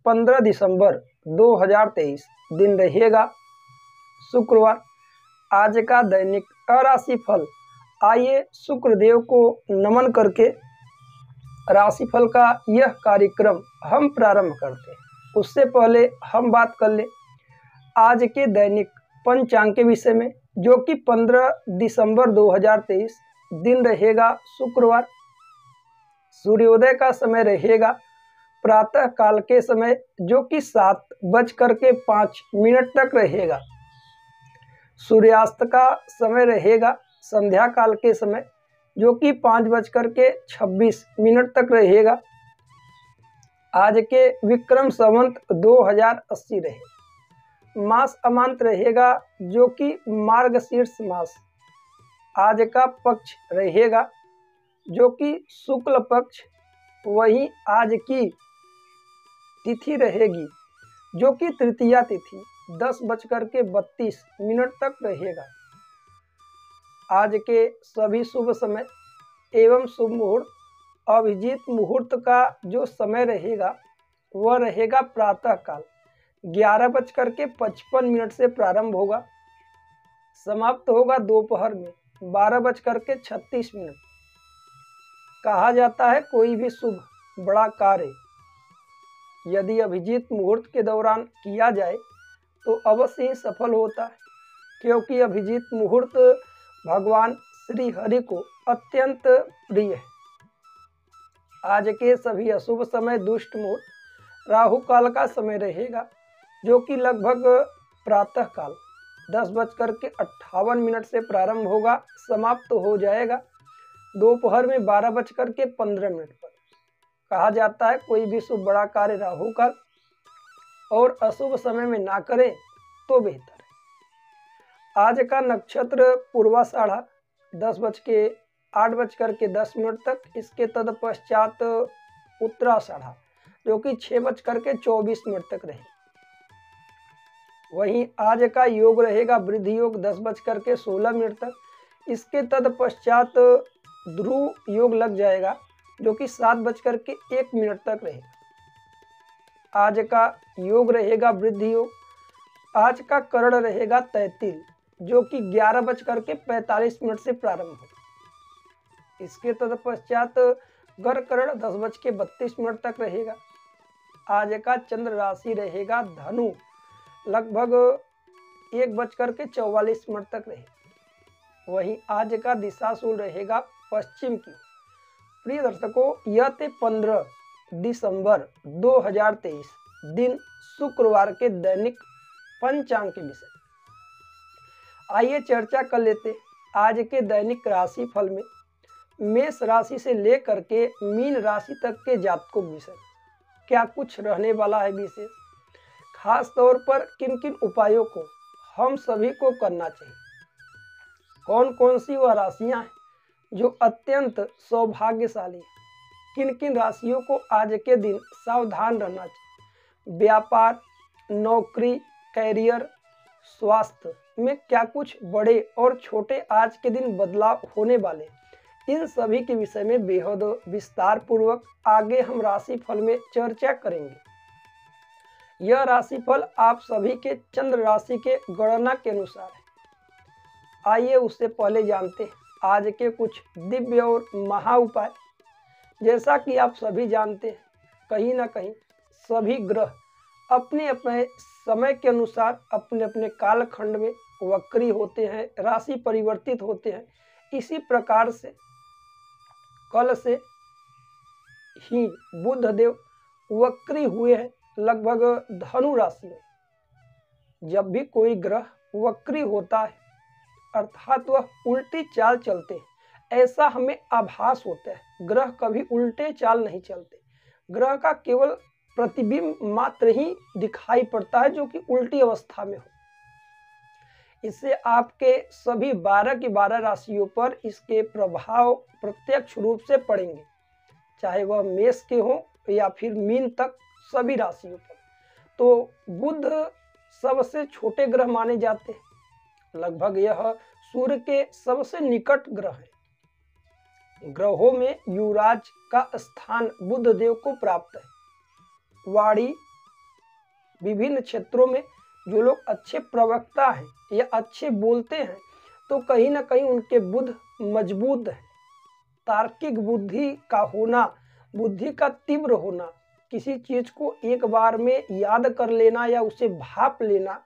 15 दिसंबर 2023 दिन रहेगा शुक्रवार। आज का दैनिक राशिफल। आइए शुक्रदेव को नमन करके राशिफल का यह कार्यक्रम हम प्रारंभ करते हैं। उससे पहले हम बात कर ले आज के दैनिक पंचांग के विषय में, जो कि 15 दिसंबर 2023 दिन रहेगा शुक्रवार। सूर्योदय का समय रहेगा प्रातः काल के समय, जो कि 7:05 तक रहेगा। सूर्यास्त का समय रहेगा संध्या काल के समय, जो कि 5:26 तक रहेगा। आज के विक्रम संवत 2080 रहे। मास अमांत रहेगा, जो कि मार्गशीर्ष मास। आज का पक्ष रहेगा, जो कि शुक्ल पक्ष। वहीं आज की तिथि रहेगी, जो कि तृतीया तिथि 10:32 तक रहेगा। आज के सभी शुभ समय एवं शुभ मुहूर्त, अभिजीत मुहूर्त का जो समय रहेगा वह रहेगा प्रातः काल 11:55 से प्रारंभ होगा, समाप्त होगा दोपहर में 12:36। कहा जाता है कोई भी शुभ बड़ा कार्य यदि अभिजीत मुहूर्त के दौरान किया जाए तो अवश्य ही सफल होता है, क्योंकि अभिजीत मुहूर्त भगवान श्री हरि को अत्यंत प्रिय है। आज के सभी अशुभ समय दुष्ट मुहूर्त राहु काल का समय रहेगा, जो कि लगभग प्रातः काल 10:58 से प्रारंभ होगा, समाप्त हो जाएगा दोपहर में 12:15 पर। कहा जाता है कोई भी शुभ बड़ा कार्य राहु काल और अशुभ समय में ना करें तो बेहतर है। आज का नक्षत्र पूर्वाषाढ़ा 8:10 तक, इसके तत्पश्चात उत्तराषाढ़ा, जो कि 6:24 तक रहे। वहीं आज का योग रहेगा वृद्धि योग 10:16 तक, इसके तत्पश्चात ध्रुव योग लग जाएगा, जो कि 7:01 तक रहेगा। आज का योग रहेगा वृद्धि योग। आज का करण रहेगा तैतिल, जो कि 11:45 से प्रारंभ होगा। इसके तत्पश्चात गरकरण 10:32 तक रहेगा। आज का चंद्र राशि रहेगा धनु, लगभग 1:44 तक रहेगा। वहीं आज का दिशाशूल रहेगा पश्चिम की। प्रिय दर्शकों, यह थे 15 दिसंबर 2023 दिन शुक्रवार के दैनिक पंचांग के विषय। आइए चर्चा कर लेते आज के दैनिक राशि फल में मेष राशि से लेकर के मीन राशि तक के जातकों के विषय क्या कुछ रहने वाला है विशेष। खास तौर पर किन किन उपायों को हम सभी को करना चाहिए, कौन कौन सी वह राशियां हैं जो अत्यंत सौभाग्यशाली, किन किन राशियों को आज के दिन सावधान रहना चाहिए। व्यापार, नौकरी, कैरियर, स्वास्थ्य में क्या कुछ बड़े और छोटे आज के दिन बदलाव होने वाले, इन सभी के विषय में बेहद विस्तार पूर्वक आगे हम राशिफल में चर्चा करेंगे। यह राशिफल आप सभी के चंद्र राशि के गणना के अनुसार है। आइए उससे पहले जानते हैं आज के कुछ दिव्य और महा उपाय। जैसा कि आप सभी जानते हैं, कहीं ना कहीं सभी ग्रह अपने अपने समय के अनुसार अपने अपने कालखंड में वक्री होते हैं, राशि परिवर्तित होते हैं। इसी प्रकार से कल से ही बुध देव वक्री हुए हैं लगभग धनु राशि में। जब भी कोई ग्रह वक्री होता है अर्थात वह उल्टी चाल चलते हैं, ऐसा हमें आभास होता है। ग्रह कभी उल्टे चाल नहीं चलते, ग्रह का केवल प्रतिबिंब मात्र ही दिखाई पड़ता है, जो कि उल्टी अवस्था में हो। इससे आपके सभी 12 की 12 राशियों पर इसके प्रभाव प्रत्यक्ष रूप से पड़ेंगे, चाहे वह मेष के हो या फिर मीन तक, सभी राशियों पर। तो बुध सबसे छोटे ग्रह माने जाते हैं, लगभग यह सूर्य के सबसे निकट ग्रह है। ग्रहों में युवराज का स्थान बुध देव को प्राप्त है। वाणी, विभिन्न क्षेत्रों में जो लोग अच्छे प्रवक्ता हैं या अच्छे बोलते हैं तो कहीं ना कहीं उनके बुध मजबूत है। तार्किक बुद्धि का होना, बुद्धि का तीव्र होना, किसी चीज को एक बार में याद कर लेना या उसे भाप लेना,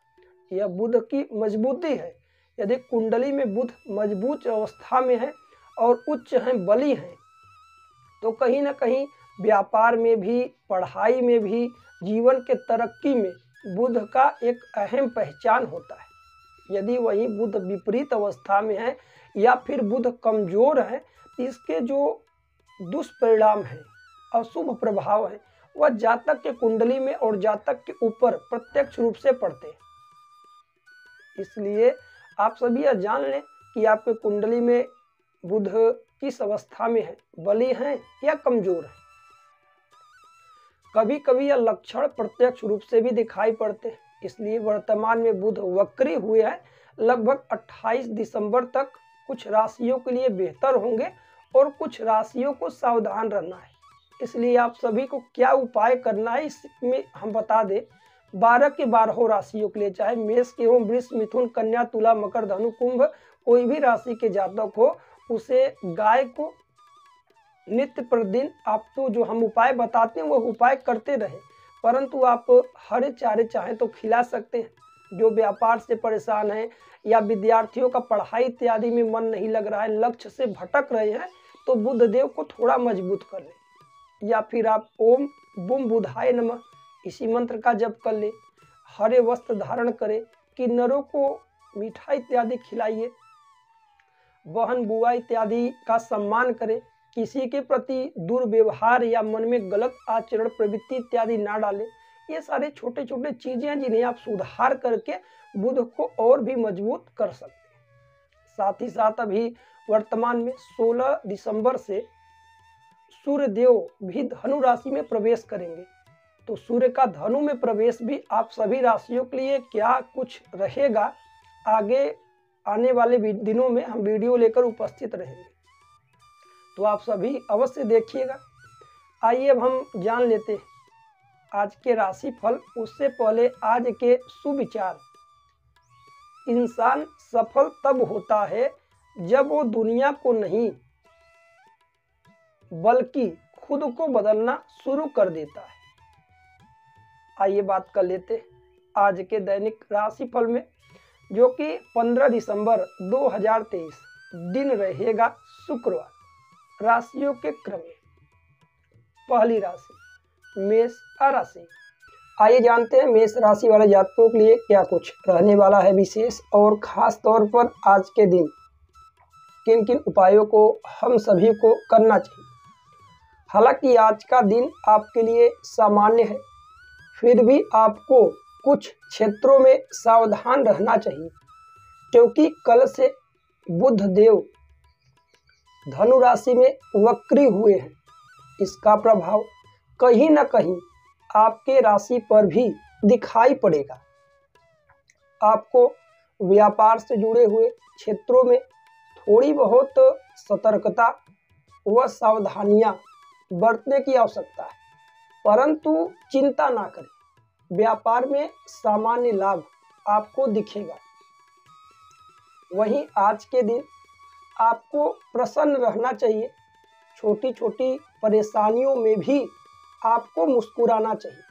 यह बुध की मजबूती है। यदि कुंडली में बुध मजबूत अवस्था में है और उच्च हैं, बली हैं, तो कहीं ना कहीं व्यापार में भी, पढ़ाई में भी, जीवन के तरक्की में बुध का एक अहम पहचान होता है। यदि वही बुध विपरीत अवस्था में है या फिर बुध कमजोर है, इसके जो दुष्परिणाम है, अशुभ प्रभाव है, वह जातक के कुंडली में और जातक के ऊपर प्रत्यक्ष रूप से पड़ते हैं। इसलिए आप सभी यह जान लें कि आपके कुंडली में बुध किस अवस्था में है, बली है या कमजोर है। कभी कभी यह लक्षण प्रत्यक्ष रूप से भी दिखाई पड़ते हैं। इसलिए वर्तमान में बुध वक्री हुए हैं। लगभग 28 दिसंबर तक कुछ राशियों के लिए बेहतर होंगे और कुछ राशियों को सावधान रहना है। इसलिए आप सभी को क्या उपाय करना है इसमें हम बता दें। 12 के 12 राशियों के लिए, चाहे मेष के हो, वृष, मिथुन, कन्या, तुला, मकर, धनु, कुंभ, कोई भी राशि के जातक हो, उसे गाय को नित्य प्रतिदिन आप तो जो हम उपाय बताते हैं वो उपाय करते रहे, परंतु आप हरे चारे चाहें तो खिला सकते हैं। जो व्यापार से परेशान है या विद्यार्थियों का पढ़ाई इत्यादि में मन नहीं लग रहा है, लक्ष्य से भटक रहे हैं, तो बुध देव को थोड़ा मजबूत कर लें। या फिर आप ओम बुम बुधाय नमः इसी मंत्र का जप कर ले। हरे वस्त्र धारण करें, किन्नरों को मिठाई इत्यादि खिलाइए, बहन बुआ इत्यादि का सम्मान करें, किसी के प्रति दुर्व्यवहार या मन में गलत आचरण प्रवृत्ति इत्यादि ना डालें। ये सारे छोटे छोटे चीजें हैं जिन्हें आप सुधार करके बुध को और भी मजबूत कर सकते हैं। साथ ही साथ अभी वर्तमान में 16 दिसंबर से सूर्य देव भी धनु राशि में प्रवेश करेंगे। तो सूर्य का धनु में प्रवेश भी आप सभी राशियों के लिए क्या कुछ रहेगा, आगे आने वाले दिनों में हम वीडियो लेकर उपस्थित रहेंगे, तो आप सभी अवश्य देखिएगा। आइए अब हम जान लेते हैं आज के राशि फल। उससे पहले आज के सुविचार। इंसान सफल तब होता है जब वो दुनिया को नहीं बल्कि खुद को बदलना शुरू कर देता है। आइए बात कर लेते हैं आज के दैनिक राशि फल में, जो कि 15 दिसंबर 2023 दिन रहेगा शुक्रवार। राशियों के क्रम में पहली राशि मेष राशि। आइए जानते हैं मेष राशि वाले जातकों के लिए क्या कुछ रहने वाला है विशेष, और खास तौर पर आज के दिन किन किन उपायों को हम सभी को करना चाहिए। हालांकि आज का दिन आपके लिए सामान्य है, फिर भी आपको कुछ क्षेत्रों में सावधान रहना चाहिए, क्योंकि कल से बुध देव धनु राशि में वक्री हुए हैं। इसका प्रभाव कहीं न कहीं आपके राशि पर भी दिखाई पड़ेगा। आपको व्यापार से जुड़े हुए क्षेत्रों में थोड़ी बहुत सतर्कता व सावधानियां बरतने की आवश्यकता है, परंतु चिंता ना करें, व्यापार में सामान्य लाभ आपको दिखेगा। वहीं आज के दिन आपको प्रसन्न रहना चाहिए। छोटी छोटी परेशानियों में भी आपको मुस्कुराना चाहिए,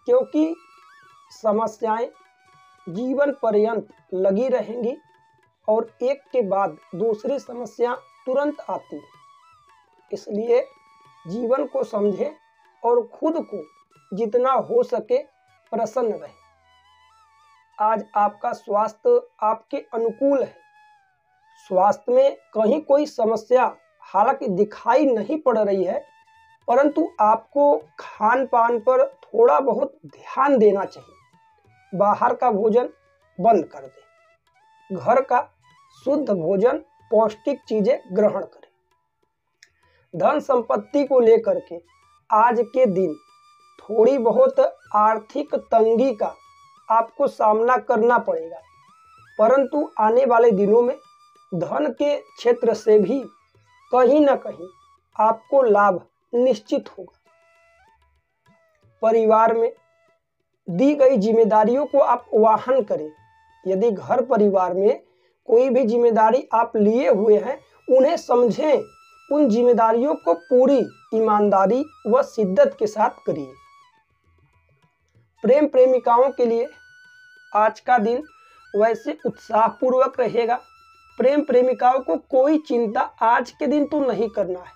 क्योंकि समस्याएं जीवन पर्यंत लगी रहेंगी और एक के बाद दूसरी समस्या तुरंत आती है। इसलिए जीवन को समझें और खुद को जितना हो सके प्रसन्न रहें। आज आपका स्वास्थ्य आपके अनुकूल है। स्वास्थ्य में कहीं कोई समस्या हालांकि दिखाई नहीं पड़ रही है, परंतु आपको खान पान पर थोड़ा बहुत ध्यान देना चाहिए। बाहर का भोजन बंद कर दें, घर का शुद्ध भोजन, पौष्टिक चीजें ग्रहण करें। धन संपत्ति को लेकर के आज के दिन थोड़ी बहुत आर्थिक तंगी का आपको सामना करना पड़ेगा, परंतु आने वाले दिनों में धन के क्षेत्र से भी कहीं ना कहीं आपको लाभ निश्चित होगा। परिवार में दी गई जिम्मेदारियों को आप वाहन करें। यदि घर परिवार में कोई भी जिम्मेदारी आप लिए हुए हैं, उन्हें समझें, उन जिम्मेदारियों को पूरी ईमानदारी व शिद्दत के साथ करिए। प्रेम प्रेमिकाओं के लिए आज का दिन वैसे उत्साहपूर्वक रहेगा। प्रेम प्रेमिकाओं को कोई चिंता आज के दिन तो नहीं करना है।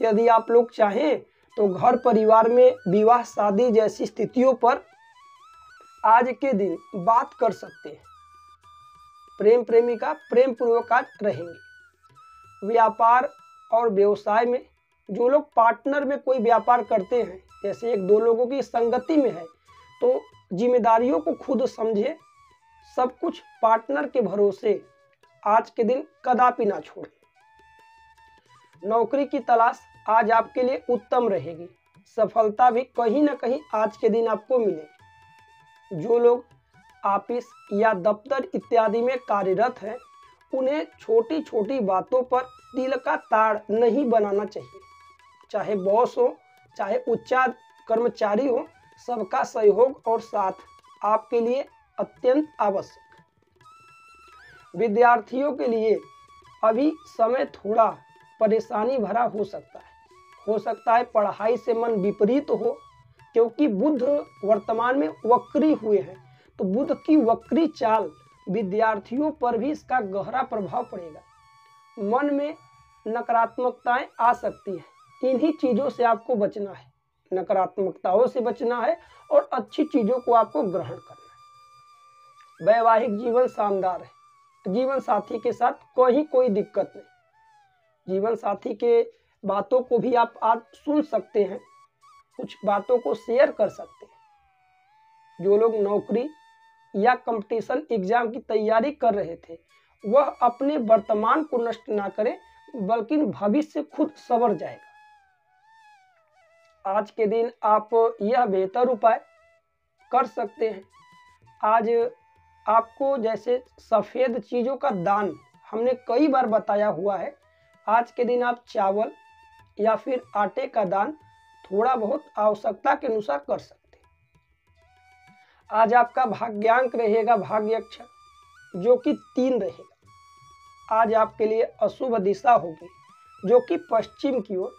यदि आप लोग चाहें तो घर परिवार में विवाह शादी जैसी स्थितियों पर आज के दिन बात कर सकते हैं। प्रेम प्रेमिका प्रेम पूर्वक आज रहेंगे। व्यापार और व्यवसाय में जो लोग पार्टनर में कोई व्यापार करते हैं, जैसे एक दो लोगों की संगति में है, तो जिम्मेदारियों को खुद समझे, सब कुछ पार्टनर के भरोसे आज के दिन कदापि ना छोड़ें। नौकरी की तलाश आज आपके लिए उत्तम रहेगी। सफलता भी कहीं ना कहीं आज के दिन आपको मिलेगी। जो लोग ऑफिस या दफ्तर इत्यादि में कार्यरत हैं, उन्हें छोटी छोटी बातों पर दिल का ताड़ नहीं बनाना चाहिए। चाहे बॉस हो, चाहे उच्च कर्मचारी हो, सबका सहयोग और साथ आपके लिए अत्यंत आवश्यक है। विद्यार्थियों के लिए अभी समय थोड़ा परेशानी भरा हो सकता है पढ़ाई से मन विपरीत हो, क्योंकि बुध वर्तमान में वक्री हुए हैं। तो बुध की वक्री चाल विद्यार्थियों पर भी इसका गहरा प्रभाव पड़ेगा। मन में नकारात्मकताएं आ सकती हैं। इन्हीं चीज़ों से आपको बचना है, नकारात्मकताओं से बचना है और अच्छी चीज़ों को आपको ग्रहण करना है। वैवाहिक जीवन शानदार है। जीवन साथी के साथ कहीं कोई दिक्कत नहीं। जीवन साथी के बातों को भी आप आज सुन सकते हैं, कुछ बातों को शेयर कर सकते हैं। जो लोग नौकरी या कंपटीशन एग्जाम की तैयारी कर रहे थे, वह अपने वर्तमान को नष्ट ना करें, बल्कि भविष्य खुद संवर जाएगा। आज के दिन आप यह बेहतर उपाय कर सकते हैं। आज आपको जैसे सफ़ेद चीज़ों का दान हमने कई बार बताया हुआ है। आज के दिन आप चावल या फिर आटे का दान थोड़ा बहुत आवश्यकता के अनुसार कर सकते हैं। आज आपका भाग्यांक रहेगा भाग्य अक्षर, जो कि 3 रहेगा। आज आपके लिए अशुभ दिशा होगी, जो कि पश्चिम की ओर।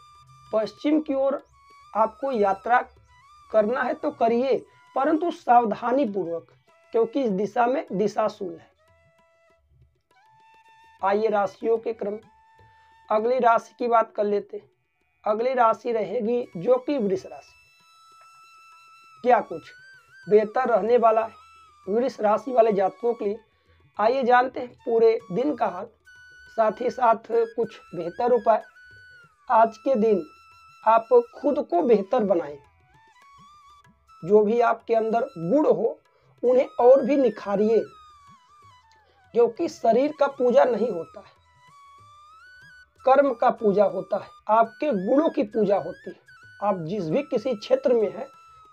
पश्चिम की ओर आपको यात्रा करना है तो करिए, परंतु सावधानी पूर्वक, क्योंकि इस दिशा में दिशाशूल है। आइए राशियों के क्रम, अगली राशि की बात कर लेते हैं। अगली राशि रहेगी जो कि वृष राशि। क्या कुछ बेहतर रहने वाला है वृष राशि वाले जातकों के लिए? आइए जानते हैं पूरे दिन का हाल, साथ ही साथ कुछ बेहतर उपाय। आज के दिन आप खुद को बेहतर बनाएं। जो भी आपके अंदर गुण हो, उन्हें और भी निखारिए, क्योंकि शरीर का पूजा नहीं होता है, कर्म का पूजा होता है, आपके गुणों की पूजा होती है। आप जिस भी किसी क्षेत्र में हैं,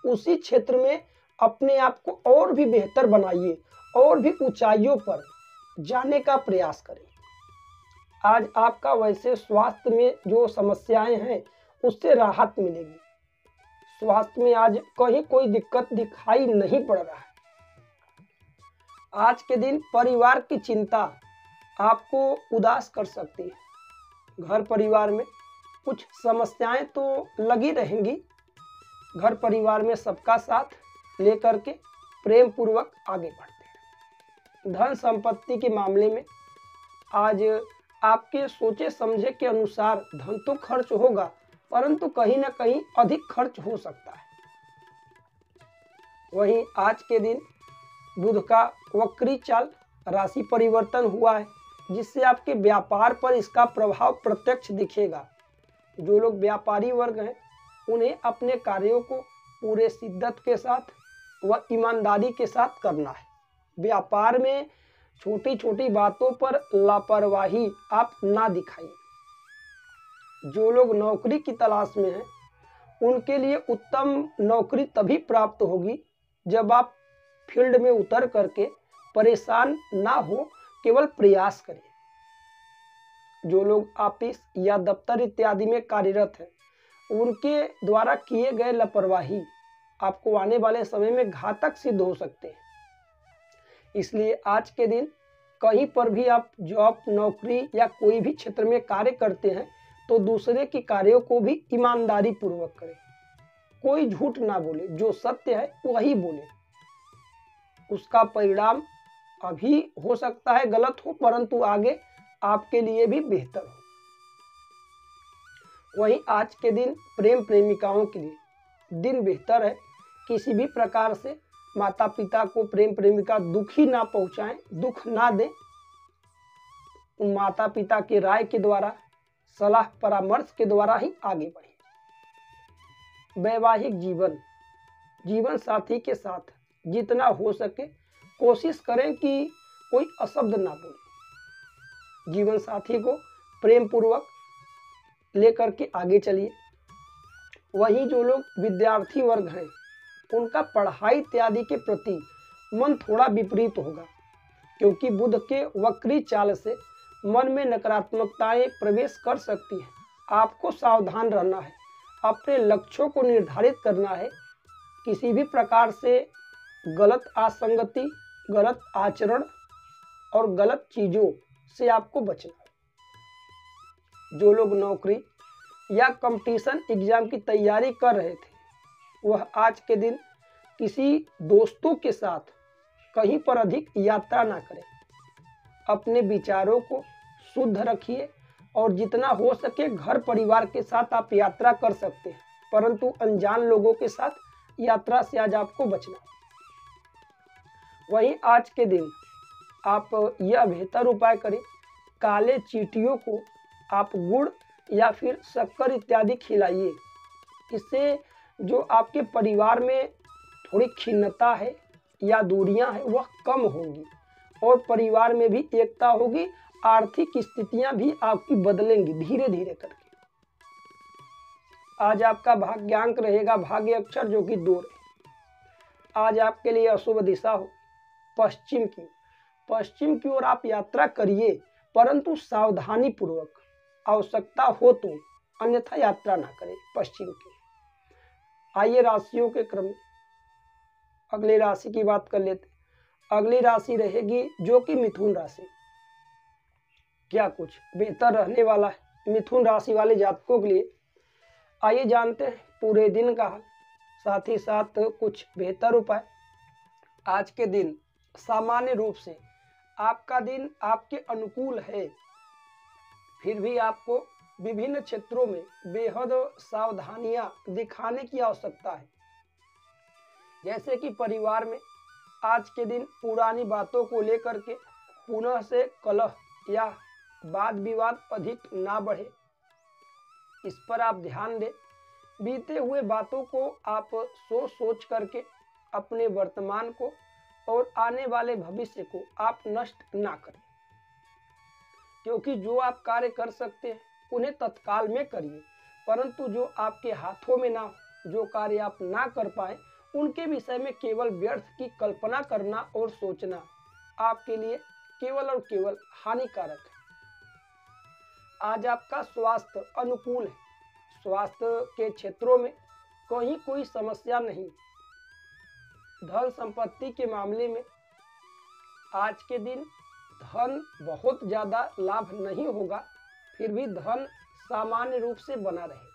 उसी क्षेत्र में अपने आप को और भी बेहतर बनाइए और भी ऊंचाइयों पर जाने का प्रयास करें। आज आपका वैसे स्वास्थ्य में जो समस्याएं हैं, उससे राहत मिलेगी। स्वास्थ्य में आज कहीं कोई दिक्कत दिखाई नहीं पड़ रहा है। आज के दिन परिवार की चिंता आपको उदास कर सकती है। घर परिवार में कुछ समस्याएं तो लगी रहेंगी। घर परिवार में सबका साथ लेकर के प्रेम पूर्वक आगे बढ़ते हैं। धन संपत्ति के मामले में आज आपके सोचे समझे के अनुसार धन तो खर्च होगा, परंतु कहीं ना कहीं अधिक खर्च हो सकता है। वहीं आज के दिन बुध का वक्री चाल राशि परिवर्तन हुआ है, जिससे आपके व्यापार पर इसका प्रभाव प्रत्यक्ष दिखेगा। जो लोग व्यापारी वर्ग हैं, उन्हें अपने कार्यों को पूरे शिद्दत के साथ व ईमानदारी के साथ करना है। व्यापार में छोटी छोटी बातों पर लापरवाही आप ना दिखाइए। जो लोग नौकरी की तलाश में हैं, उनके लिए उत्तम नौकरी तभी प्राप्त होगी जब आप फील्ड में उतर करके परेशान ना हो, केवल प्रयास करें। जो लोग ऑफिस या दफ्तर इत्यादि में कार्यरत हैं, उनके द्वारा किए गए लापरवाही आपको आने वाले समय में घातक सिद्ध हो सकते हैं। इसलिए आज के दिन कहीं पर भी आप जॉब, नौकरी या कोई भी क्षेत्र में कार्य करते हैं तो दूसरे के कार्यों को भी ईमानदारी पूर्वक करें। कोई झूठ ना बोले, जो सत्य है वही बोले। उसका परिणाम अभी हो सकता है गलत हो, परंतु आगे आपके लिए भी बेहतर हो। वहीं आज के दिन प्रेम प्रेमिकाओं के लिए दिन बेहतर है। किसी भी प्रकार से माता पिता को प्रेम प्रेमिका दुखी ना पहुंचाएं, दुख ना दें। उन माता पिता की राय के द्वारा, सलाह परामर्श के द्वारा ही आगे बढ़ें। वैवाहिक जीवन, जीवन साथी के साथ जितना हो सके कोशिश करें कि कोई अशब्द ना बोले। जीवन साथी को प्रेम पूर्वक लेकर के आगे चलिए। वहीं जो लोग विद्यार्थी वर्ग हैं उनका पढ़ाई इत्यादि के प्रति मन थोड़ा विपरीत होगा, क्योंकि बुध के वक्री चाल से मन में नकारात्मकताएं प्रवेश कर सकती हैं। आपको सावधान रहना है, अपने लक्ष्यों को निर्धारित करना है। किसी भी प्रकार से गलत आसंगति, गलत आचरण और गलत चीज़ों से आपको बचना है। जो लोग नौकरी या कंपटीशन एग्जाम की तैयारी कर रहे थे वह आज के दिन किसी दोस्तों के साथ कहीं पर अधिक यात्रा ना करें। अपने विचारों को शुद्ध रखिए और जितना हो सके घर परिवार के साथ आप यात्रा कर सकते हैं, परंतु अनजान लोगों के साथ यात्रा से आज आपको बचना है। वहीं आज के दिन आप यह बेहतर उपाय करें, काले चींटियों को आप गुड़ या फिर शक्कर इत्यादि खिलाइए। इससे जो आपके परिवार में थोड़ी खिन्नता है या दूरियां हैं वह कम होंगी और परिवार में भी एकता होगी। आर्थिक स्थितियां भी आपकी बदलेंगी धीरे धीरे करके। आज आपका भाग्यांक रहेगा भाग्य अक्षर जो कि 2 रहे। आज आपके लिए अशुभ दिशा हो पश्चिम की। पश्चिम की ओर आप यात्रा करिए, परंतु सावधानी पूर्वक। आवश्यकता हो तो, अन्यथा यात्रा ना करें पश्चिम की। आइए राशियों के क्रम में अगली राशि की बात कर लेते। अगली राशि रहेगी जो कि मिथुन राशि। क्या कुछ बेहतर रहने वाला है मिथुन राशि वाले जातकों के लिए, आइए जानते हैं पूरे दिन का हाल, साथ ही साथ कुछ बेहतर उपाय। आज के दिन सामान्य रूप से आपका दिन आपके अनुकूल है, फिर भी आपको विभिन्न क्षेत्रों में बेहद सावधानियां दिखाने की आवश्यकता है। जैसे कि परिवार में आज के दिन पुरानी बातों को लेकर के पुनः से कलह या वाद विवाद अधिक ना बढ़े, इस पर आप ध्यान दें। बीते हुए बातों को आप सोच सोच करके अपने वर्तमान को और आने वाले भविष्य को आप नष्ट ना करें, क्योंकि जो आप कार्य कर सकते हैं उन्हें तत्काल में करिए, परंतु जो आपके हाथों में ना हो, जो कार्य आप ना कर पाए, उनके विषय में केवल व्यर्थ की कल्पना करना और सोचना आपके लिए केवल और केवल हानिकारक है। आज आपका स्वास्थ्य अनुकूल है, स्वास्थ्य के क्षेत्रों में कहीं कोई समस्या नहीं। धन संपत्ति के मामले में आज के दिन धन बहुत ज्यादा लाभ नहीं होगा, फिर भी धन सामान्य रूप से बना रहे।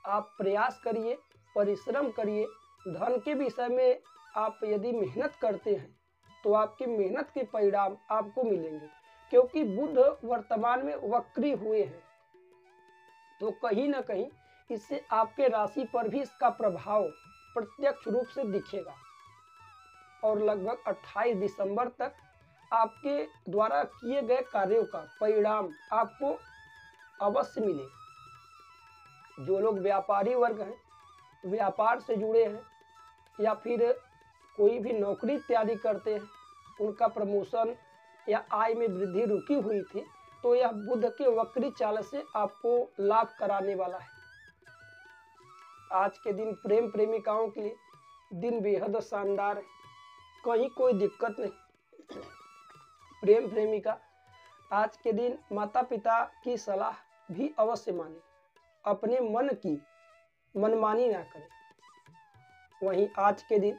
आप प्रयास करिए, परिश्रम करिए। धन के विषय में आप यदि मेहनत करते हैं तो आपकी मेहनत के परिणाम आपको मिलेंगे, क्योंकि बुध वर्तमान में वक्री हुए हैं, तो कहीं ना कहीं इससे आपके राशि पर भी इसका प्रभाव प्रत्यक्ष रूप से दिखेगा और लगभग 28 दिसंबर तक आपके द्वारा किए गए कार्यों का परिणाम आपको अवश्य मिलेगा। जो लोग व्यापारी वर्ग हैं, व्यापार से जुड़े हैं या फिर कोई भी नौकरी इत्यादि करते हैं, उनका प्रमोशन या आय में वृद्धि रुकी हुई थी, तो यह बुध के वक्री चाल से आपको लाभ कराने वाला है। आज के दिन प्रेम प्रेमिकाओं के लिए दिन बेहद शानदार है, कहीं कोई दिक्कत नहीं। प्रेम प्रेमिका आज के दिन माता पिता की सलाह भी अवश्य माने, अपने मन की मनमानी ना करें। वहीं आज के दिन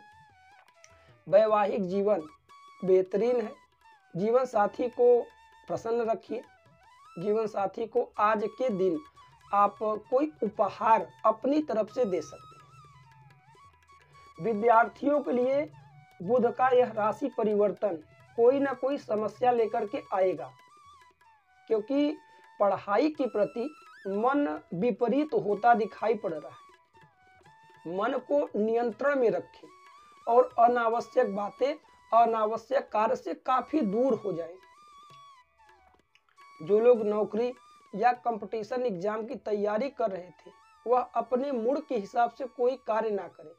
वैवाहिक जीवन बेहतरीन है। जीवन साथी को प्रसन्न रखिए। जीवन साथी को आज के दिन आप कोई उपहार अपनी तरफ से दे सकते हैं। विद्यार्थियों के लिए बुध का यह राशि परिवर्तन कोई ना कोई समस्या लेकर के आएगा, क्योंकि पढ़ाई के प्रति मन विपरीत होता दिखाई पड़ रहा है। मन को नियंत्रण में रखें और अनावश्यक बातें, अनावश्यक कार्य से काफी दूर हो जाए। जो लोग नौकरी या कंपटीशन एग्जाम की तैयारी कर रहे थे, वह अपने मूड के हिसाब से कोई कार्य ना करें।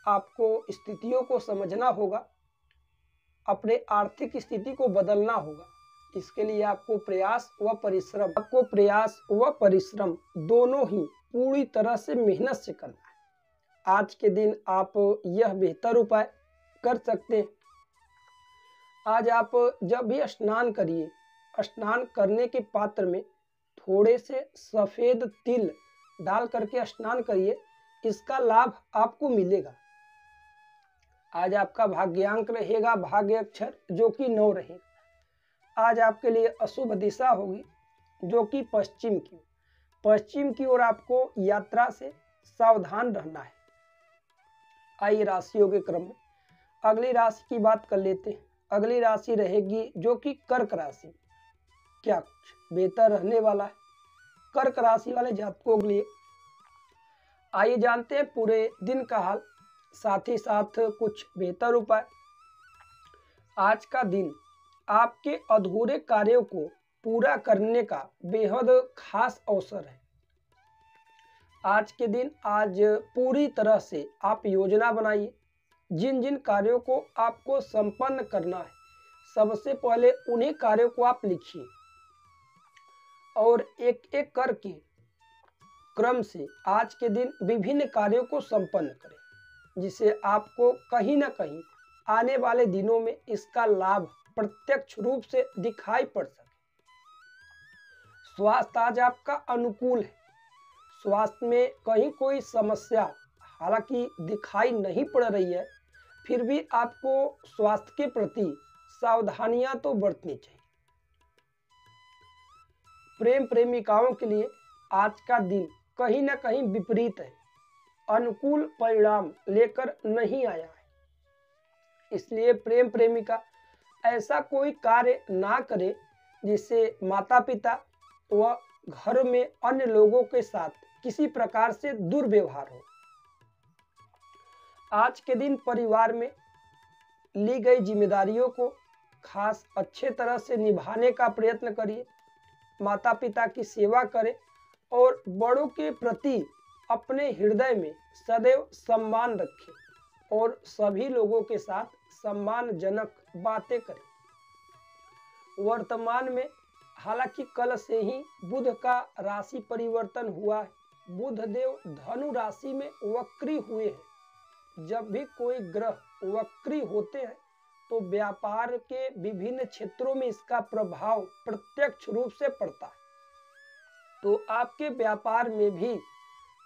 आपको स्थितियों को समझना होगा, अपने आर्थिक स्थिति को बदलना होगा। इसके लिए आपको प्रयास व परिश्रम दोनों ही पूरी तरह से मेहनत से करना है। आज के दिन आप यह बेहतर उपाय कर सकते हैं। आज आप जब भी स्नान करिए, स्नान करने के पात्र में थोड़े से सफेद तिल डाल करके स्नान करिए। इसका लाभ आपको मिलेगा। आज आपका भाग्यांक रहेगा भाग्य अक्षर, जो कि 9 रहेगा। आज आपके लिए अशुभ दिशा होगी, जो कि पश्चिम की। पश्चिम की ओर आपको यात्रा से सावधान रहना है। आइए राशियों के क्रम में अगली राशि की बात कर लेते हैं। अगली राशि रहेगी जो कि कर्क राशि। क्या कुछ बेहतर रहने वाला है कर्क राशि वाले जातकों के लिए? आइए जानते हैं पूरे दिन का हाल, साथ ही साथ कुछ बेहतर उपाय। आज का दिन आपके अधूरे कार्यों को पूरा करने का बेहद खास अवसर है। आज के दिन आज पूरी तरह से आप योजना बनाइए। जिन जिन कार्यों को आपको संपन्न करना है, सबसे पहले उन्हीं कार्यों को आप लिखिए और एक एक करके क्रम से आज के दिन विभिन्न कार्यों को संपन्न करें, जिससे आपको कहीं ना कहीं आने वाले दिनों में इसका लाभ प्रत्यक्ष रूप से दिखाई पड़ सके। स्वास्थ्य आज आपका अनुकूल है। स्वास्थ्य में कहीं कोई समस्या हालांकि दिखाई नहीं पड़ रही है, फिर भी आपको स्वास्थ्य के प्रति सावधानियां तो बरतनी चाहिए। प्रेम प्रेमिकाओं के लिए आज का दिन कहीं ना कहीं विपरीत है, अनुकूल परिणाम लेकर नहीं आया है। इसलिए प्रेम प्रेमिका ऐसा कोई कार्य ना करे जिससे माता पिता व घर में अन्य लोगों के साथ किसी प्रकार से दुर्व्यवहार हो। आज के दिन परिवार में ली गई जिम्मेदारियों को खास अच्छे तरह से निभाने का प्रयत्न करिए। माता पिता की सेवा करें और बड़ों के प्रति अपने हृदय में सदैव सम्मान रखें और सभी लोगों के साथ सम्मानजनक बातें करें। वर्तमान में हालांकि कल से ही बुध का राशि परिवर्तन हुआ है। बुध देव धनु राशि में वक्री हुए हैं। जब भी कोई ग्रह वक्री होते हैं तो व्यापार के विभिन्न क्षेत्रों में इसका प्रभाव प्रत्यक्ष रूप से पड़ता है। तो आपके व्यापार में भी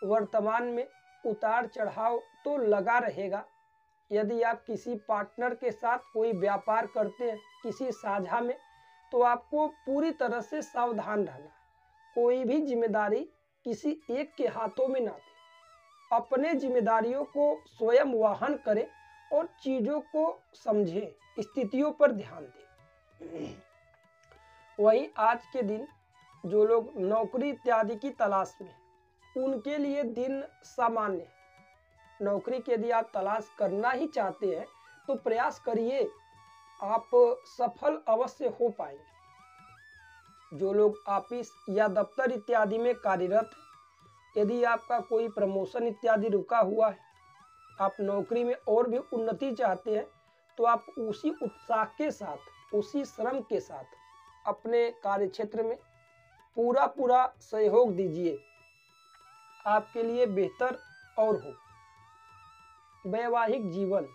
वर्तमान में उतार चढ़ाव तो लगा रहेगा। यदि आप किसी पार्टनर के साथ कोई व्यापार करते हैं किसी साझा में, तो आपको पूरी तरह से सावधान रहना है। कोई भी जिम्मेदारी किसी एक के हाथों में ना दे। अपने जिम्मेदारियों को स्वयं वहन करें और चीजों को समझें, स्थितियों पर ध्यान दें। वहीं आज के दिन जो लोग नौकरी इत्यादि की तलाश में, उनके लिए दिन सामान्य है। नौकरी की यदि आप तलाश करना ही चाहते हैं तो प्रयास करिए, आप सफल अवश्य हो पाएंगे। जो लोग ऑफिस या दफ्तर इत्यादि में कार्यरत हैं, यदि आपका कोई प्रमोशन इत्यादि रुका हुआ है, आप नौकरी में और भी उन्नति चाहते हैं, तो आप उसी उत्साह के साथ, उसी श्रम के साथ अपने कार्यक्षेत्र में पूरा सहयोग दीजिए, आपके लिए बेहतर और हो। वैवाहिक जीवन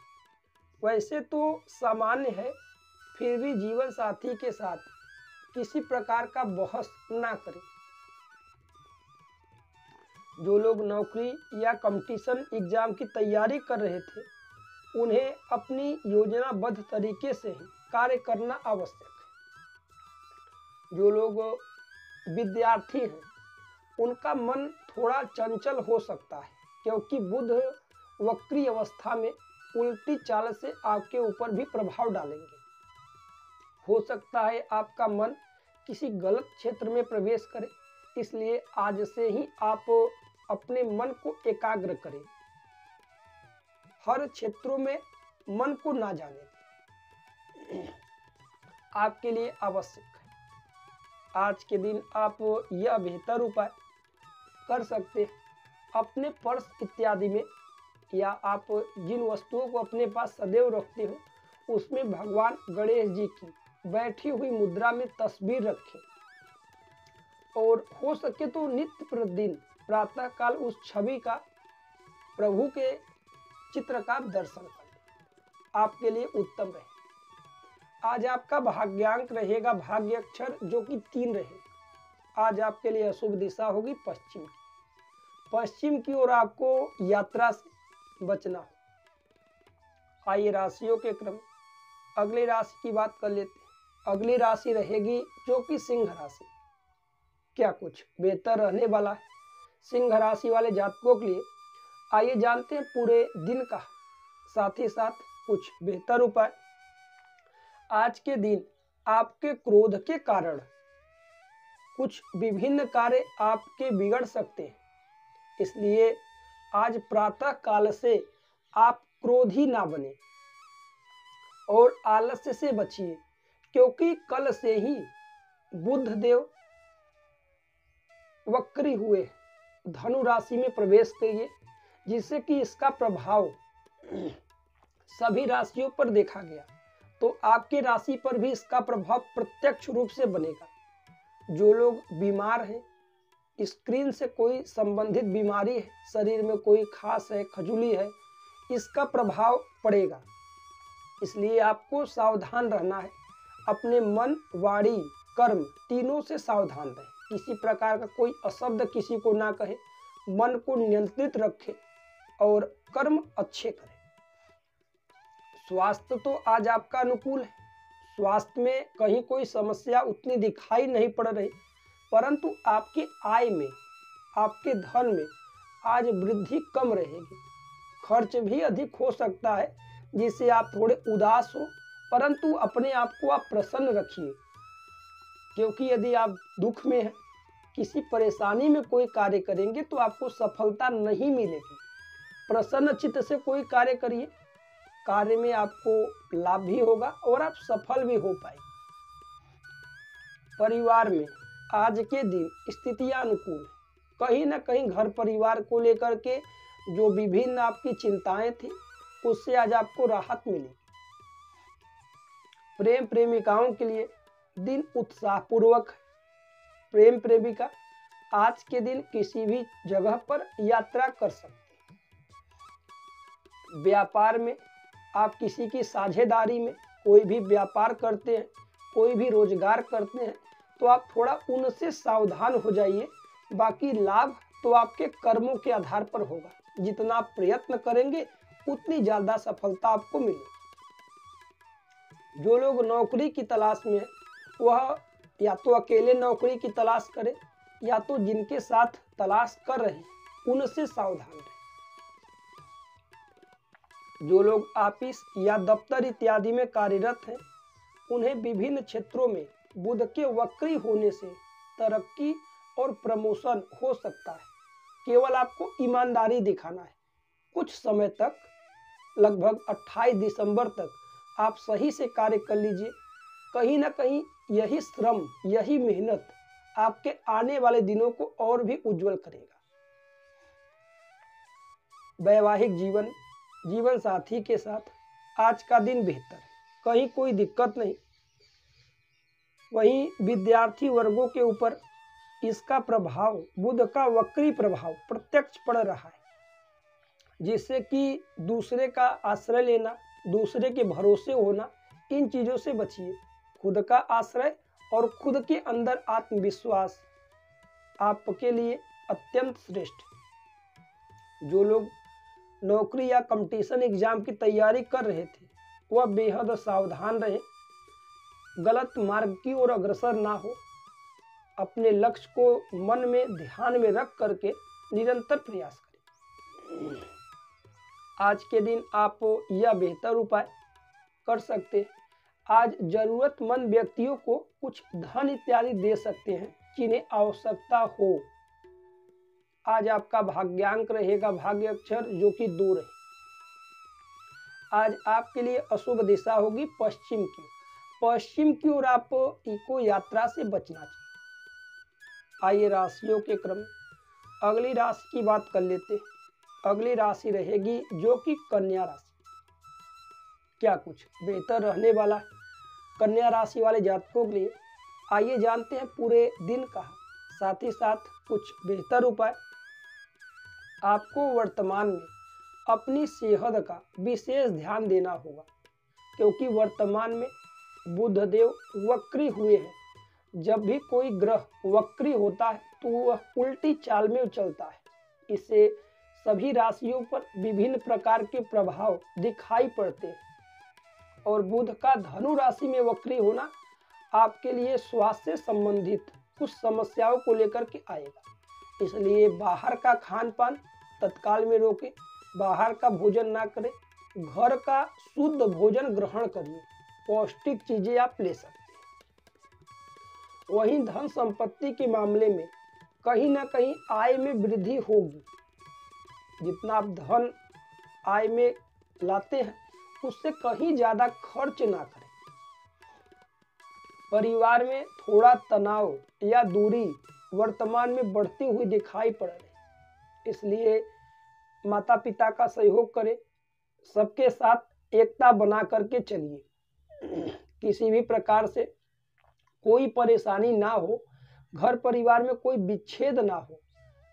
वैसे तो सामान्य है, फिर भी जीवन साथी के साथ किसी प्रकार का बहस ना करें। जो लोग नौकरी या कंपटीशन एग्जाम की तैयारी कर रहे थे, उन्हें अपनी योजनाबद्ध तरीके से ही कार्य करना आवश्यक है। जो लोग विद्यार्थी हैं, उनका मन थोड़ा चंचल हो सकता है, क्योंकि बुध वक्री अवस्था में उल्टी चाल से आपके ऊपर भी प्रभाव डालेंगे। हो सकता है आपका मन किसी गलत क्षेत्र में प्रवेश करे, इसलिए आज से ही आप अपने मन को एकाग्र करें। हर क्षेत्रों में मन को ना जाने दें, आपके लिए आवश्यक है। आज के दिन आप यह बेहतर उपाय कर सकते हैं, अपने पर्स इत्यादि में या आप जिन वस्तुओं को अपने पास सदैव रखते हो, उसमें भगवान गणेश जी की बैठी हुई मुद्रा में तस्वीर रखें और हो सके तो नित्य प्रतिदिन प्रातः काल उस छवि का, प्रभु के चित्र का दर्शन करें, आपके लिए उत्तम रहे। आज आपका भाग्यांक रहेगा भाग्य अक्षर, जो कि 3 रहेगा। आज आपके लिए अशुभ दिशा होगी पश्चिम की। पश्चिम की ओर आपको यात्रा से बचना हो। आइए राशियों के क्रम अगली राशि की बात कर लेते हैं। अगली राशि रहेगी जो कि सिंह राशि। क्या कुछ बेहतर रहने वाला है सिंह राशि वाले जातकों के लिए? आइए जानते हैं पूरे दिन का, साथ ही साथ कुछ बेहतर उपाय। आज के दिन आपके क्रोध के कारण कुछ विभिन्न कार्य आपके बिगड़ सकते हैं, इसलिए आज प्रातः काल से आप क्रोधी ना बने और आलस्य से बचिए, क्योंकि कल से ही बुध देव वक्री हुए धनु राशि में प्रवेश करिए, जिससे कि इसका प्रभाव सभी राशियों पर देखा गया, तो आपके राशि पर भी इसका प्रभाव प्रत्यक्ष रूप से बनेगा। जो लोग बीमार हैं, स्क्रीन से कोई संबंधित बीमारी है, शरीर में कोई खास है, खजुली है, इसका प्रभाव पड़ेगा, इसलिए आपको सावधान रहना है। अपने मन, वाणी, कर्म तीनों से सावधान रहें। किसी प्रकार का कोई अशब्द किसी को ना कहे, मन को नियंत्रित रखें और कर्म अच्छे करें। स्वास्थ्य तो आज आपका अनुकूल है, स्वास्थ्य में कहीं कोई समस्या उतनी दिखाई नहीं पड़ रही, परंतु आपकी आय में, आपके धन में आज वृद्धि कम रहेगी। खर्च भी अधिक हो सकता है, जिससे आप थोड़े उदास हो, परंतु अपने आप को आप प्रसन्न रखिए, क्योंकि यदि आप दुख में हैं, किसी परेशानी में कोई कार्य करेंगे तो आपको सफलता नहीं मिलेगी। प्रसन्न चित्त से कोई कार्य करिए, कार्य में आपको लाभ भी होगा और आप सफल भी हो पाएंगे। परिवार में आज के दिन स्थितियां अनुकूल है, कहीं ना कहीं घर परिवार को लेकर के जो विभिन्न आपकी चिंताएं थी, उससे आज आपको राहत मिली। प्रेम प्रेमिकाओं के लिए दिन उत्साहपूर्वक है। प्रेम प्रेमिका आज के दिन किसी भी जगह पर यात्रा कर सकते हैं। व्यापार में आप किसी की साझेदारी में कोई भी व्यापार करते हैं, कोई भी रोजगार करते हैं, तो आप थोड़ा उनसे सावधान हो जाइए। बाकी लाभ तो आपके कर्मों के आधार पर होगा, जितना आप प्रयत्न करेंगे उतनी ज्यादा सफलता आपको मिलेगी। जो लोग नौकरी की तलाश में है, वह या तो अकेले नौकरी की तलाश करें, या तो जिनके साथ तलाश कर रहे हैं उनसे सावधान रहें। जो लोग ऑफिस या दफ्तर इत्यादि में कार्यरत हैं, उन्हें विभिन्न क्षेत्रों में बुध के वक्री होने से तरक्की और प्रमोशन हो सकता है। केवल आपको ईमानदारी दिखाना है। कुछ समय तक, लगभग 28 दिसंबर तक आप सही से कार्य कर लीजिए। कहीं ना कहीं यही श्रम, यही मेहनत आपके आने वाले दिनों को और भी उज्जवल करेगा। वैवाहिक जीवन, जीवन साथी के साथ आज का दिन बेहतर है, कहीं कोई दिक्कत नहीं। वहीं विद्यार्थी वर्गों के ऊपर इसका प्रभाव, बुध का वक्री प्रभाव प्रत्यक्ष पड़ रहा है, जिससे कि दूसरे का आश्रय लेना, दूसरे के भरोसे होना, इन चीजों से बचिए। खुद का आश्रय और खुद के अंदर आत्मविश्वास आपके लिए अत्यंत श्रेष्ठ। जो लोग नौकरी या कंपटीशन एग्जाम की तैयारी कर रहे थे वह बेहद सावधान रहे, गलत मार्ग की ओर अग्रसर ना हो, अपने लक्ष्य को मन में ध्यान में रख करके निरंतर प्रयास करें। आज के दिन आप यह बेहतर उपाय कर सकते हैं। आज जरूरतमंद व्यक्तियों को कुछ धन इत्यादि दे सकते हैं जिन्हें आवश्यकता हो। आज आपका भाग्यांक रहेगा भाग्य अक्षर जो कि 2 रहे। आज आपके लिए अशुभ दिशा होगी पश्चिम की। पश्चिम की ओर आपको यात्रा से बचना चाहिए। आइए राशियों के क्रम में अगली राशि की बात कर लेते हैं। अगली राशि रहेगी जो कि कन्या राशि। क्या कुछ बेहतर रहने वाला है कन्या राशि वाले जातकों के लिए? आइए जानते हैं पूरे दिन का, साथ ही साथ कुछ बेहतर उपाय। आपको वर्तमान में अपनी सेहत का विशेष ध्यान देना होगा, क्योंकि वर्तमान में बुध देव वक्री हुए हैं। जब भी कोई ग्रह वक्री होता है तो वह उल्टी चाल में चलता है। इससे सभी राशियों पर विभिन्न प्रकार के प्रभाव दिखाई पड़ते हैं और बुध का धनु राशि में वक्री होना आपके लिए स्वास्थ्य से संबंधित कुछ समस्याओं को लेकर के आएगा। इसलिए बाहर का खान पान तत्काल में रोकें, बाहर का भोजन ना करें, घर का शुद्ध भोजन ग्रहण करिए, पौष्टिक चीजें आप ले सकते हैं। वहीं धन संपत्ति के मामले में कहीं ना कहीं आय में वृद्धि होगी। जितना आप धन आय में लाते हैं उससे कहीं ज्यादा खर्च ना करें। परिवार में थोड़ा तनाव या दूरी वर्तमान में बढ़ती हुई दिखाई पड़ रही, इसलिए माता पिता का सहयोग करें, सबके साथ एकता बना करके चलिए। किसी भी प्रकार से कोई परेशानी ना हो, घर परिवार में कोई विच्छेद ना हो,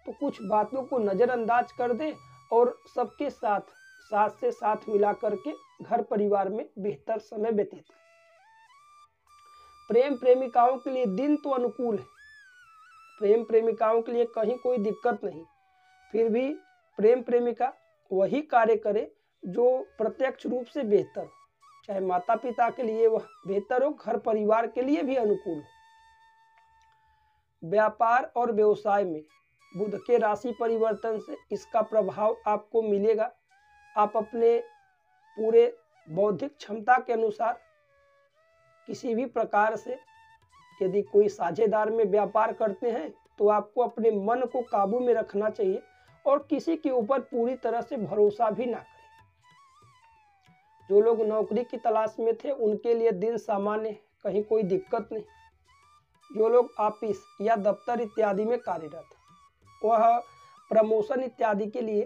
तो कुछ बातों को नज़रअंदाज कर दें और सबके साथ से साथ मिला करके घर परिवार में बेहतर समय व्यतीत करें। प्रेम प्रेमिकाओं के लिए दिन तो अनुकूल है, प्रेम प्रेमिकाओं के लिए कहीं कोई दिक्कत नहीं। फिर भी प्रेम प्रेमिका वही कार्य करे जो प्रत्यक्ष रूप से बेहतर हो, चाहे माता पिता के लिए वह बेहतर हो, घर परिवार के लिए भी अनुकूल हो। व्यापार और व्यवसाय में बुध के राशि परिवर्तन से इसका प्रभाव आपको मिलेगा। आप अपने पूरे बौद्धिक क्षमता के अनुसार किसी भी प्रकार से यदि कोई साझेदार में व्यापार करते हैं तो आपको अपने मन को काबू में रखना चाहिए और किसी के ऊपर पूरी तरह से भरोसा भी ना करें। जो लोग नौकरी की तलाश में थे उनके लिए दिन सामान्य है, कहीं कोई दिक्कत नहीं। जो लोग ऑफिस या दफ्तर इत्यादि में कार्यरत हैं वह प्रमोशन इत्यादि के लिए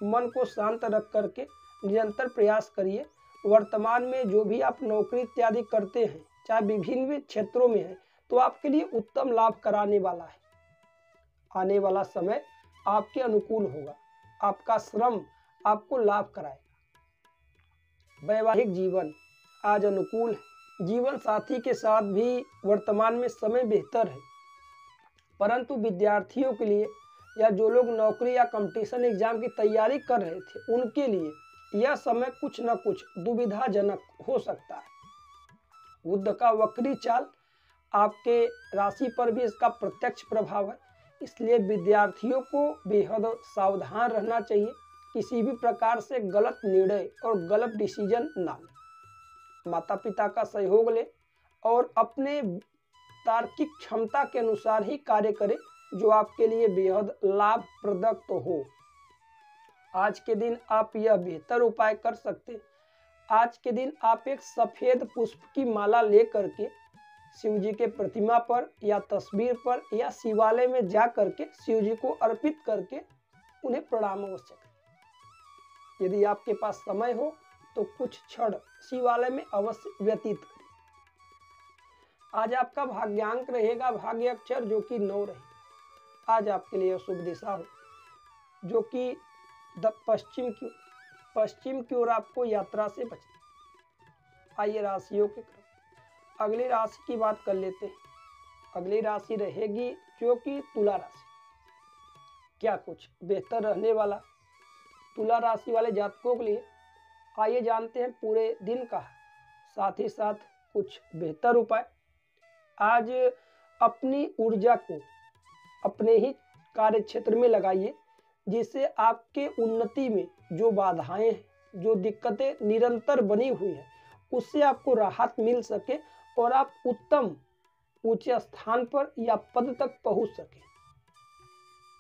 मन को शांत रख करके निरंतर प्रयास करिए। वर्तमान में जो भी आप नौकरी इत्यादि करते हैं, चाहे विभिन्न क्षेत्रों में है, तो आपके लिए उत्तम लाभ कराने वाला है। आने वाला समय आपके अनुकूल होगा, आपका श्रम आपको लाभ कराएगा। वैवाहिक जीवन आज अनुकूल है, जीवन साथी के साथ भी वर्तमान में समय बेहतर है, परंतु विद्यार्थियों के लिए या जो लोग नौकरी या कंपटीशन एग्जाम की तैयारी कर रहे थे उनके लिए यह समय कुछ न कुछ दुविधाजनक हो सकता है। बुध का वक्री चाल आपके राशि पर भी इसका प्रत्यक्ष प्रभाव है, इसलिए विद्यार्थियों को बेहद सावधान रहना चाहिए। किसी भी प्रकार से गलत निर्णय और गलत डिसीजन ना लें, माता पिता का सहयोग लें और अपने तार्किक क्षमता के अनुसार ही कार्य करें जो आपके लिए बेहद लाभप्रद हो। आज के दिन आप यह बेहतर उपाय कर सकते हैं। आज के दिन आप एक सफ़ेद पुष्प की माला ले करके शिव जी के प्रतिमा पर या तस्वीर पर या शिवालय में जा करके शिव जी को अर्पित करके उन्हें प्रणाम अवश्य करें। यदि आपके पास समय हो तो कुछ क्षण शिवालय में अवश्य व्यतीत करें। आज आपका भाग्यांक रहेगा भाग्य अक्षर जो कि 9 रहे। आज आपके लिए शुभ दिशा हो जो कि पश्चिम की ओर आपको यात्रा से बचना। आइए राशियों के क्रम अगली राशि की बात कर लेते हैं। अगली राशि रहेगी जो कि तुला राशि। क्या कुछ बेहतर रहने वाला तुला राशि वाले जातकों के लिए आइए जानते हैं पूरे दिन का, साथ ही साथ कुछ बेहतर उपाय। आज अपनी ऊर्जा को अपने ही कार्य क्षेत्र में लगाइए, जिससे आपके उन्नति में जो बाधाएं हैं, जो दिक्कतें निरंतर बनी हुई है, उससे आपको राहत मिल सके और आप उत्तम ऊंचे स्थान पर या पद तक पहुंच सके।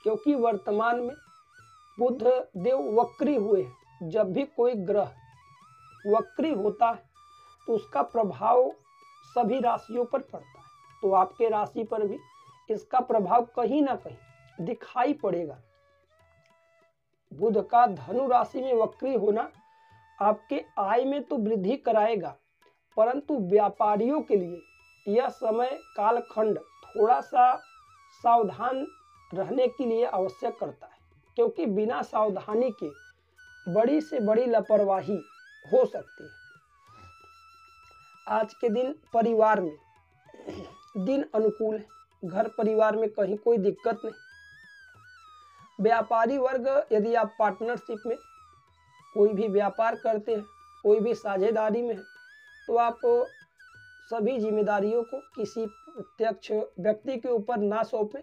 क्योंकि वर्तमान में बुध देव वक्री हुए हैं। जब भी कोई ग्रह वक्री होता है तो उसका प्रभाव सभी राशियों पर पड़ता है, तो आपके राशि पर भी इसका प्रभाव कहीं ना कहीं दिखाई पड़ेगा। बुध का धनु राशि में वक्री होना आपके आय में तो वृद्धि कराएगा, परंतु व्यापारियों के लिए यह समय कालखंड थोड़ा सा सावधान रहने के लिए आवश्यक करता है, क्योंकि बिना सावधानी के बड़ी से बड़ी लापरवाही हो सकती है। आज के दिन परिवार में दिन अनुकूल है, घर परिवार में कहीं कोई दिक्कत नहीं। व्यापारी वर्ग, यदि आप पार्टनरशिप में कोई भी व्यापार करते हैं, कोई भी साझेदारी में है, तो आप सभी जिम्मेदारियों को किसी प्रत्यक्ष व्यक्ति के ऊपर ना सौंपें।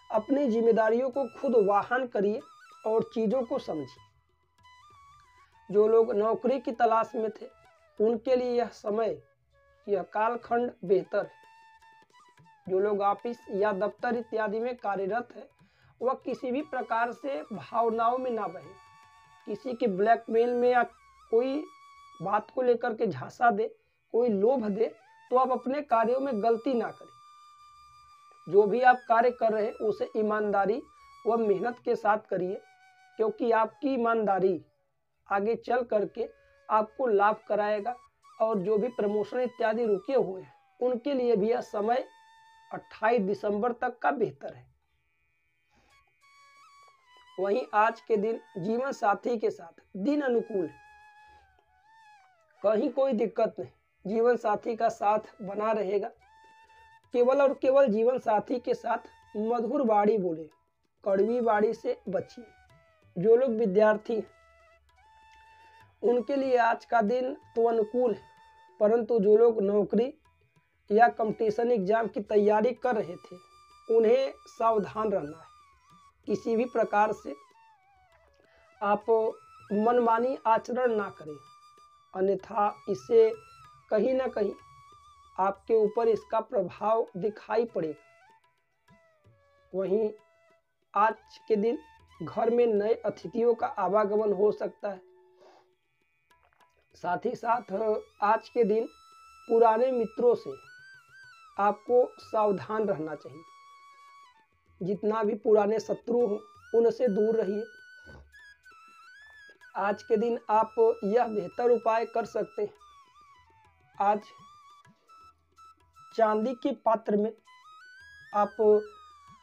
अपनी जिम्मेदारियों को खुद वाहन करिए और चीज़ों को समझिए। जो लोग नौकरी की तलाश में थे, उनके लिए यह समय, यह कालखंड बेहतर है। जो लोग ऑफिस या दफ्तर इत्यादि में कार्यरत है, वह किसी भी प्रकार से भावनाओं में ना बहे। किसी के ब्लैकमेल में या कोई बात को लेकर के झांसा दे, कोई लोभ दे, तो आप अपने कार्यों में गलती ना करें। जो भी आप कार्य कर रहे हैं उसे ईमानदारी व मेहनत के साथ करिए, क्योंकि आपकी ईमानदारी आगे चल करके आपको लाभ कराएगा। और जो भी प्रमोशन इत्यादि रुके हुए हैं, उनके लिए भी यह समय 28 दिसंबर तक का बेहतर है। वहीं आज के दिन जीवन साथी के साथ दिन अनुकूल है, कहीं कोई दिक्कत नहीं, जीवन साथी का साथ बना रहेगा। केवल और केवल जीवन साथी के साथ मधुर वाणी बोले, कड़वी वाणी से बचिए। जो लोग विद्यार्थी हैं, उनके लिए आज का दिन तो अनुकूल है, परंतु जो लोग नौकरी या कंपटीशन एग्जाम की तैयारी कर रहे थे, उन्हें सावधान रहना है। किसी भी प्रकार से आप मनमानी आचरण ना करें, अन्यथा इससे कहीं ना कहीं आपके ऊपर इसका प्रभाव दिखाई पड़ेगा। वहीं आज के दिन घर में नए अतिथियों का आवागमन हो सकता है। साथ ही साथ आज के दिन पुराने मित्रों से आपको सावधान रहना चाहिए। जितना भी पुराने शत्रु हो, उनसे दूर रहिए। आज के दिन आप यह बेहतर उपाय कर सकते हैं। आज चांदी के पात्र में आप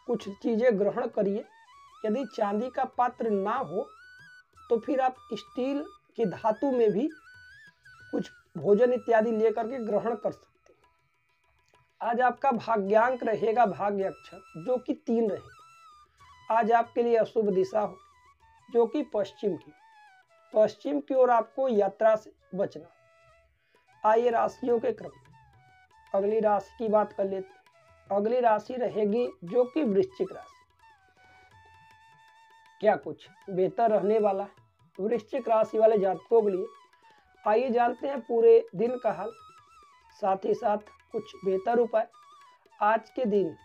कुछ चीज़ें ग्रहण करिए। यदि चांदी का पात्र ना हो तो फिर आप स्टील की धातु में भी कुछ भोजन इत्यादि लेकर के ग्रहण कर सकते हैं। आज आपका भाग्यांक रहेगा भाग्य अक्षर, जो कि 3 रहे। आज आपके लिए अशुभ दिशा हो, जो कि पश्चिम की ओर आपको यात्रा से बचना। आइए राशियों के क्रम अगली राशि की बात कर लेते हैं। अगली राशि रहेगी जो कि वृश्चिक राशि। क्या कुछ बेहतर रहने वाला है वृश्चिक राशि वाले जातकों के लिए? आइए जानते हैं पूरे दिन का हाल, साथ ही साथ कुछ बेहतर उपाय। आज के दिन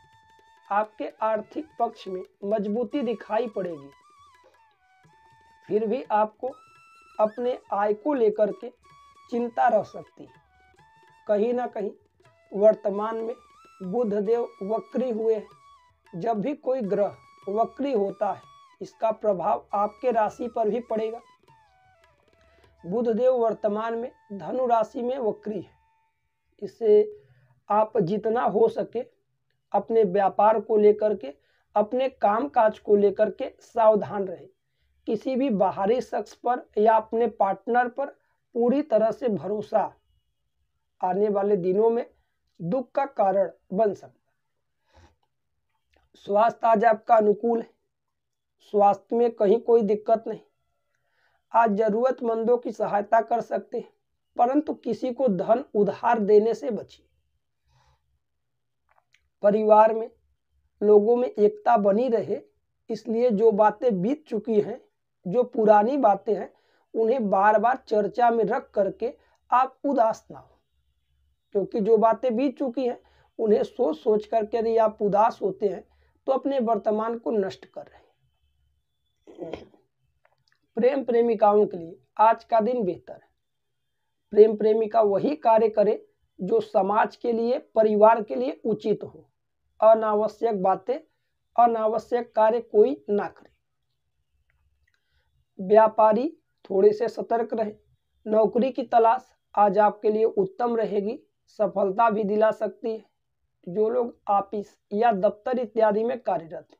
आपके आर्थिक पक्ष में मजबूती दिखाई पड़ेगी, फिर भी आपको अपने आय को लेकर के चिंता रह सकती है। कहीं ना कहीं वर्तमान में बुध देव वक्री हुए हैं। जब भी कोई ग्रह वक्री होता है, इसका प्रभाव आपके राशि पर भी पड़ेगा। बुध देव वर्तमान में धनु राशि में वक्री है। इससे आप जितना हो सके अपने व्यापार को लेकर के, अपने काम काज को लेकर के सावधान रहें। किसी भी बाहरी शख्स पर या अपने पार्टनर पर पूरी तरह से भरोसा आने वाले दिनों में दुख का कारण बन सकता है। स्वास्थ्य आज आपका अनुकूल है, स्वास्थ्य में कहीं कोई दिक्कत नहीं। आज जरूरतमंदों की सहायता कर सकते हैं, परंतु किसी को धन उधार देने से बचिए। परिवार में लोगों में एकता बनी रहे, इसलिए जो बातें बीत चुकी हैं, जो पुरानी बातें हैं, उन्हें बार बार चर्चा में रख करके आप उदास ना हो, क्योंकि जो बातें बीत चुकी हैं उन्हें सोच सोच करके यदि आप उदास होते हैं तो अपने वर्तमान को नष्ट कर रहे हैं। प्रेम प्रेमिकाओं के लिए आज का दिन बेहतर है। प्रेम प्रेमिका वही कार्य करे जो समाज के लिए, परिवार के लिए उचित हो। अनावश्यक बातें, अनावश्यक कार्य कोई ना करे। व्यापारी थोड़े से सतर्क रहे। नौकरी की तलाश आज आपके लिए उत्तम रहेगी, सफलता भी दिला सकती है। जो लोग ऑफिस या दफ्तर इत्यादि में कार्यरत हैं,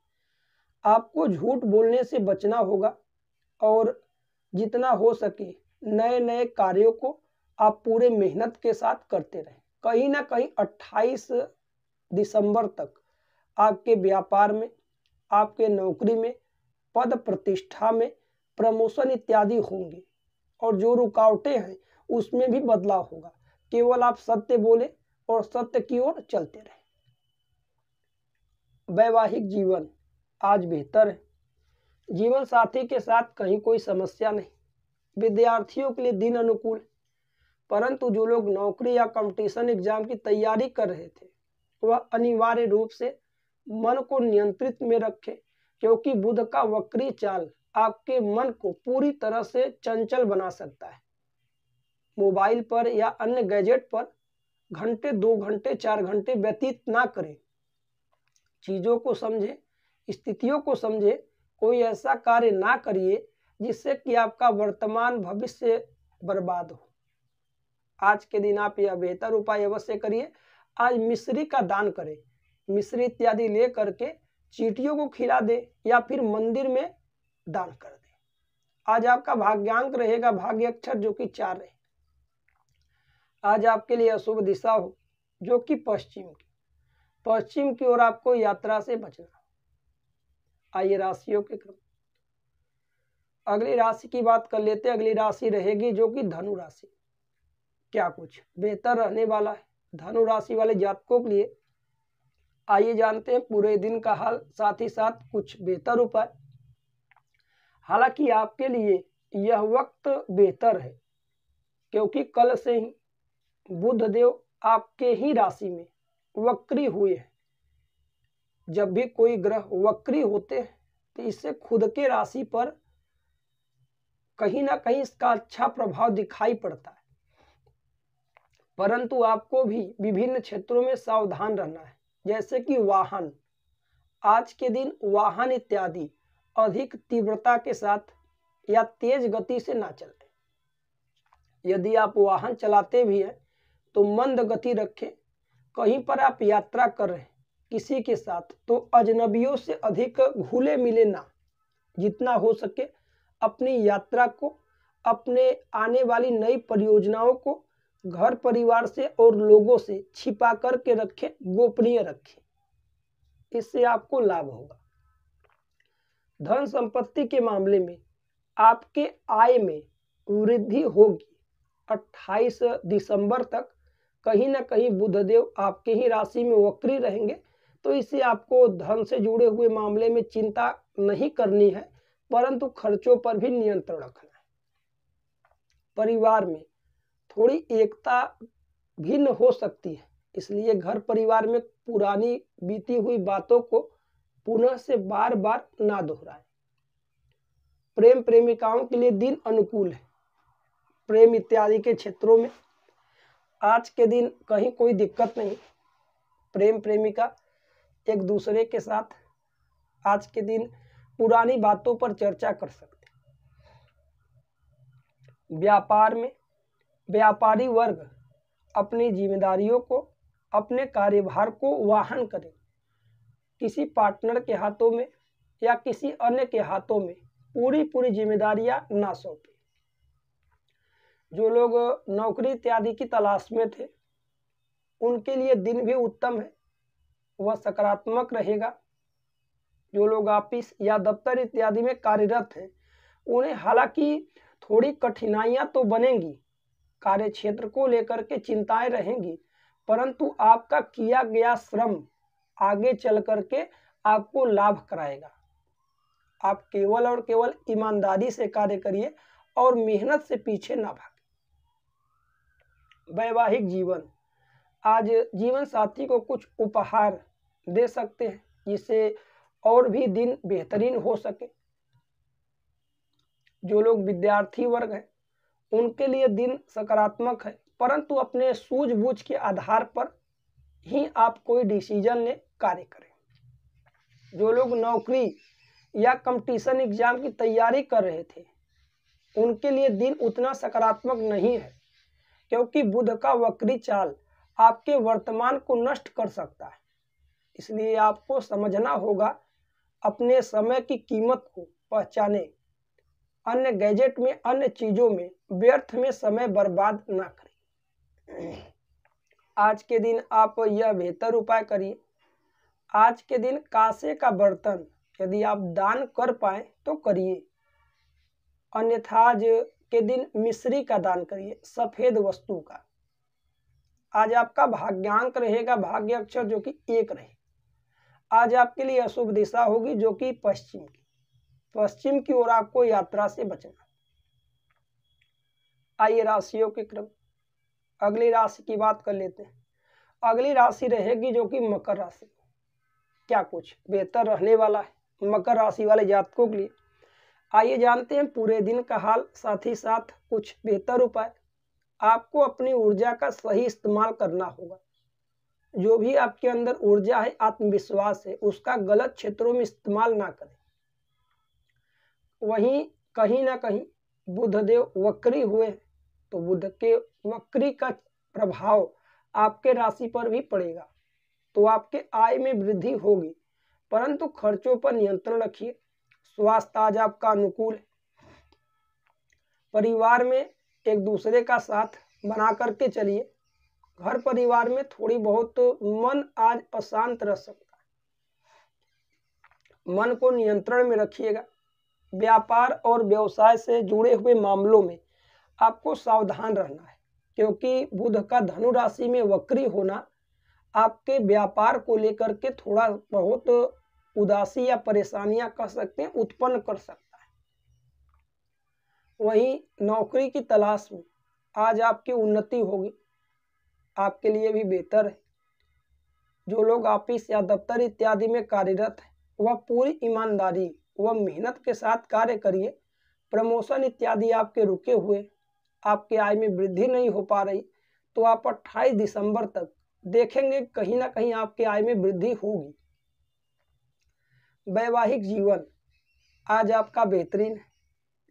आपको झूठ बोलने से बचना होगा और जितना हो सके नए नए कार्यों को आप पूरे मेहनत के साथ करते रहें। कहीं ना कहीं 28 दिसंबर तक आपके व्यापार में, आपके नौकरी में, पद प्रतिष्ठा में प्रमोशन इत्यादि होंगे और जो रुकावटें हैं उसमें भी बदलाव होगा। केवल आप सत्य बोले और सत्य की ओर चलते रहे। वैवाहिक जीवन आज बेहतर है। जीवन साथी के साथ कहीं कोई समस्या नहीं। विद्यार्थियों के लिए दिन अनुकूल, परंतु जो लोग नौकरी या कंपटीशन एग्जाम की तैयारी कर रहे थे वह अनिवार्य रूप से मन को नियंत्रित में रखें, क्योंकि बुध का वक्री चाल आपके मन को पूरी तरह से चंचल बना सकता है। मोबाइल पर या अन्य गैजेट पर घंटे, 2 घंटे, 4 घंटे व्यतीत ना करें। चीज़ों को समझे, स्थितियों को समझे। कोई ऐसा कार्य ना करिए जिससे कि आपका वर्तमान भविष्य बर्बाद हो। आज के दिन आप यह बेहतर उपाय अवश्य करिए। आज मिश्री का दान करें। मिश्री इत्यादि ले करके चींटियों को खिला दे या फिर मंदिर में दान कर दे। आज आपका भाग्यांक रहेगा भाग्य अक्षर जो कि 4 रहे। आज आपके लिए अशुभ दिशा हो जो कि पश्चिम की ओर आपको यात्रा से बचना। आइए राशियों के क्रम, अगली राशि की बात कर लेते हैं। अगली राशि रहेगी जो कि धनु राशि। क्या कुछ बेहतर रहने वाला है धनु राशि वाले जातकों के लिए, आइए जानते हैं पूरे दिन का हाल, साथ ही साथ कुछ बेहतर उपाय। हालांकि आपके लिए यह वक्त बेहतर है, क्योंकि कल से ही बुध देव आपके ही राशि में वक्री हुए हैं। जब भी कोई ग्रह वक्री होते हैं तो इससे खुद के राशि पर कहीं ना कहीं इसका अच्छा प्रभाव दिखाई पड़ता है, परंतु आपको भी विभिन्न क्षेत्रों में सावधान रहना है। जैसे कि वाहन, आज के दिन वाहन इत्यादि अधिक तीव्रता के साथ या तेज गति से ना चलाएं। यदि आप वाहन चलाते भी हैं तो मंद गति रखें। कहीं पर आप यात्रा कर रहे हैं किसी के साथ तो अजनबियों से अधिक घुले मिले ना। जितना हो सके अपनी यात्रा को, अपने आने वाली नई परियोजनाओं को घर परिवार से और लोगों से छिपा करके रखें, गोपनीय रखें। इससे आपको लाभ होगा। धन संपत्ति के मामले में आपके आय में वृद्धि होगी। 28 दिसंबर तक कहीं ना कहीं बुधदेव आपके ही राशि में वक्री रहेंगे, तो इससे आपको धन से जुड़े हुए मामले में चिंता नहीं करनी है, परंतु खर्चों पर भी नियंत्रण रखना है। परिवार में थोड़ी एकता भिन्न हो सकती है, इसलिए घर परिवार में पुरानी बीती हुई बातों को पुनः से बार बार ना दोहराएं। प्रेम प्रेमिकाओं के लिए दिन अनुकूल है। प्रेम इत्यादि के क्षेत्रों में आज के दिन कहीं कोई दिक्कत नहीं। प्रेम प्रेमिका एक दूसरे के साथ आज के दिन पुरानी बातों पर चर्चा कर सकते हैं। व्यापार में व्यापारी वर्ग अपनी जिम्मेदारियों को, अपने कार्यभार को वाहन करें। किसी पार्टनर के हाथों में या किसी अन्य के हाथों में पूरी जिम्मेदारियां ना सौंपें। जो लोग नौकरी इत्यादि की तलाश में थे उनके लिए दिन भी उत्तम है, वह सकारात्मक रहेगा। जो लोग ऑफिस या दफ्तर इत्यादि में कार्यरत हैं उन्हें हालांकि थोड़ी कठिनाइयां तो बनेंगी, कार्य क्षेत्र को लेकर के चिंताएं रहेंगी, परंतु आपका किया गया श्रम आगे चल करके आपको लाभ कराएगा। आप केवल और केवल ईमानदारी से कार्य करिए और मेहनत से पीछे ना भागे। वैवाहिक जीवन, आज जीवन साथी को कुछ उपहार दे सकते हैं जिससे और भी दिन बेहतरीन हो सके। जो लोग विद्यार्थी वर्ग हैं उनके लिए दिन सकारात्मक है, परंतु अपने सूझबूझ के आधार पर ही आप कोई डिसीजन ले कार्य करें। जो लोग नौकरी या कंपटीशन एग्जाम की तैयारी कर रहे थे उनके लिए दिन उतना सकारात्मक नहीं है, क्योंकि बुध का वक्री चाल आपके वर्तमान को नष्ट कर सकता है। इसलिए आपको समझना होगा, अपने समय की कीमत को पहचाने, अन्य गैजेट में, अन्य चीजों में, व्यर्थ में समय बर्बाद ना करें। आज के दिन आप यह बेहतर उपाय करिए, आज के दिन कांसे का बर्तन यदि आप दान कर पाए तो करिए, अन्यथा आज के दिन मिश्री का दान करिए, सफेद वस्तु का। आज आपका भाग्यांक रहेगा भाग्य अक्षर जो कि 1 रहे। आज आपके लिए अशुभ दिशा होगी जो कि पश्चिम की। पश्चिम की ओर आपको यात्रा से बचना। आइए राशियों के क्रम, अगली राशि की बात कर लेते हैं। अगली राशि रहेगी जो कि मकर राशि। क्या कुछ बेहतर रहने वाला है मकर राशि वाले जातकों के लिए? आइए जानते हैं पूरे दिन का हाल, साथ ही साथ कुछ बेहतर उपाय। आपको अपनी ऊर्जा का सही इस्तेमाल करना होगा। जो भी आपके अंदर ऊर्जा है, आत्मविश्वास है, उसका गलत क्षेत्रों में इस्तेमाल ना करें। वहीं कहीं ना कहीं बुधदेव वक्री हुए, तो बुध के वक्री का प्रभाव आपके राशि पर भी पड़ेगा, तो आपके आय में वृद्धि होगी, परंतु खर्चों पर नियंत्रण रखिए। स्वास्थ्य आज आपका अनुकूल है। परिवार में एक दूसरे का साथ बना करके चलिए। घर परिवार में थोड़ी बहुत मन आज अशांत रह सकता है, मन को नियंत्रण में रखिएगा। व्यापार और व्यवसाय से जुड़े हुए मामलों में आपको सावधान रहना है, क्योंकि बुध का धनु राशि में वक्री होना आपके व्यापार को लेकर के थोड़ा बहुत उदासी या परेशानियां कह सकते हैं उत्पन्न कर सकता है। वहीं नौकरी की तलाश में आज आपकी उन्नति होगी, आपके लिए भी बेहतर है। जो लोग ऑफिस या दफ्तर इत्यादि में कार्यरत है वह पूरी ईमानदारी व मेहनत के साथ कार्य करिए। प्रमोशन इत्यादि आपके रुके हुए, आपके आय में वृद्धि नहीं हो पा रही, तो आप 28 दिसंबर तक देखेंगे कहीं ना कहीं आपके आय में वृद्धि होगी। वैवाहिक जीवन आज आपका बेहतरीन है।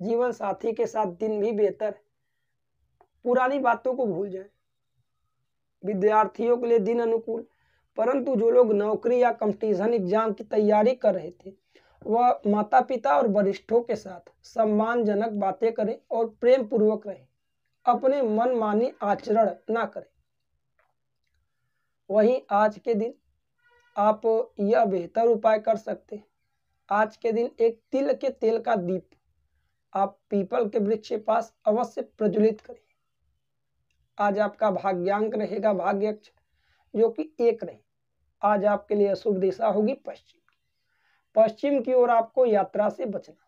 जीवन साथी के साथ दिन भी बेहतर है। पुरानी बातों को भूल जाएं। विद्यार्थियों के लिए दिन अनुकूल, परंतु जो लोग नौकरी या कंपटीशन एग्जाम की तैयारी कर रहे थे वह माता पिता और वरिष्ठों के साथ सम्मानजनक बातें करें और प्रेम पूर्वक रहें, अपने मनमानी आचरण ना करें। वहीं आज के दिन आप यह बेहतर उपाय कर सकते हैं। आज के दिन एक तिल के तेल का दीप आप पीपल के वृक्ष के पास अवश्य प्रज्वलित करें। आज आपका भाग्यांक रहेगा भाग्य अक्षर जो कि 1 रहे। आज आपके लिए अशुभ दिशा होगी पश्चिम। पश्चिम की ओर आपको यात्रा से बचना।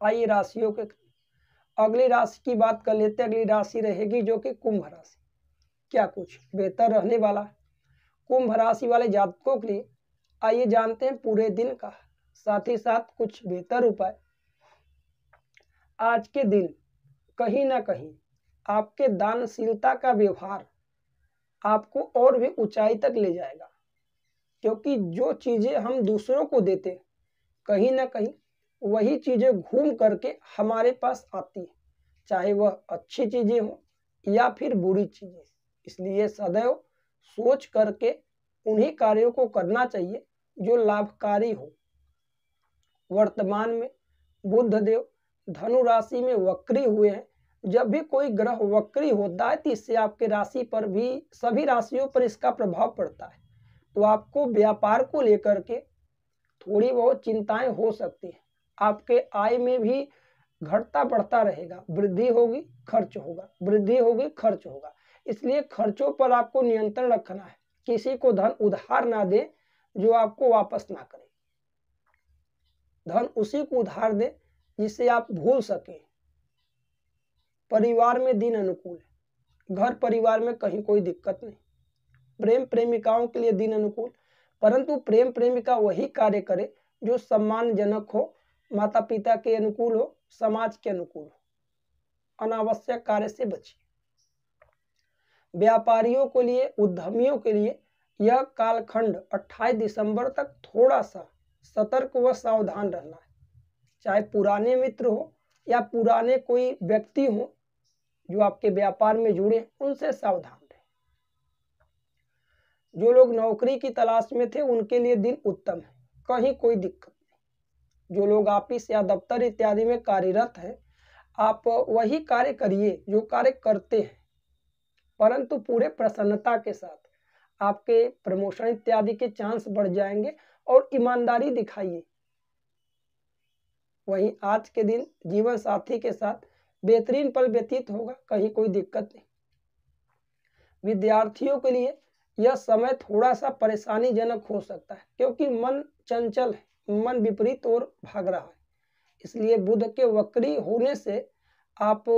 आइए राशियों के अगली राशि की बात कर लेते हैं। अगली राशि रहेगी जो कि कुंभ राशि। क्या कुछ बेहतर रहने वाला है कुंभ राशि वाले जातकों के लिए? आइए जानते हैं पूरे दिन का, साथ ही साथ कुछ बेहतर उपाय। आज के दिन कहीं ना कहीं आपके दानशीलता का व्यवहार आपको और भी ऊंचाई तक ले जाएगा, क्योंकि जो चीजें हम दूसरों को देते हैं कहीं ना कहीं वही चीजें घूम करके हमारे पास आती है, चाहे वह अच्छी चीजें हो या फिर बुरी चीजें। इसलिए सदैव सोच करके उन्हीं कार्यों को करना चाहिए जो लाभकारी हो। वर्तमान में बुधदेव धनु राशि में वक्री हुए हैं। जब भी कोई ग्रह वक्री होता है तो इससे आपके राशि पर भी, सभी राशियों पर इसका प्रभाव पड़ता है। तो आपको व्यापार को लेकर के थोड़ी बहुत चिंताएं हो सकती हैं। आपके आय में भी घटता बढ़ता रहेगा, वृद्धि होगी खर्च होगा, वृद्धि होगी खर्च होगा। इसलिए खर्चों पर आपको नियंत्रण रखना है। किसी को धन उधार ना दे जो आपको वापस ना करे। धन उसी को उधार दे जिसे आप भूल सके। परिवार में दिन अनुकूल है, घर परिवार में कहीं कोई दिक्कत नहीं। प्रेम प्रेमिकाओं के लिए दिन अनुकूल, परंतु प्रेम प्रेमिका वही कार्य करे जो सम्मानजनक हो, माता पिता के अनुकूल हो, समाज के अनुकूल हो। अनावश्यक कार्य से बचिए। व्यापारियों के लिए, उद्यमियों के लिए यह कालखंड 28 दिसंबर तक थोड़ा सा सतर्क व सावधान रहना है। चाहे पुराने मित्र हो या पुराने कोई व्यक्ति हो जो आपके व्यापार में जुड़े, उनसे सावधान रहे। जो लोग नौकरी की तलाश में थे उनके लिए दिन उत्तम है, कहीं कोई दिक्कत नहीं। जो लोग ऑफिस या दफ्तर इत्यादि में कार्यरत हैं, आप वही कार्य करिए जो कार्य करते हैं, परंतु पूरे प्रसन्नता के साथ। आपके प्रमोशन इत्यादि के चांस बढ़ जाएंगे और ईमानदारी दिखाइए। वहीं आज के दिन जीवन साथी के साथ बेहतरीन पल व्यतीत होगा, कहीं कोई दिक्कत नहीं। विद्यार्थियों के लिए यह समय थोड़ा सा परेशानीजनक हो सकता है, क्योंकि मन चंचल है, मन विपरीत और भाग रहा है। इसलिए बुध के वक्री होने से आप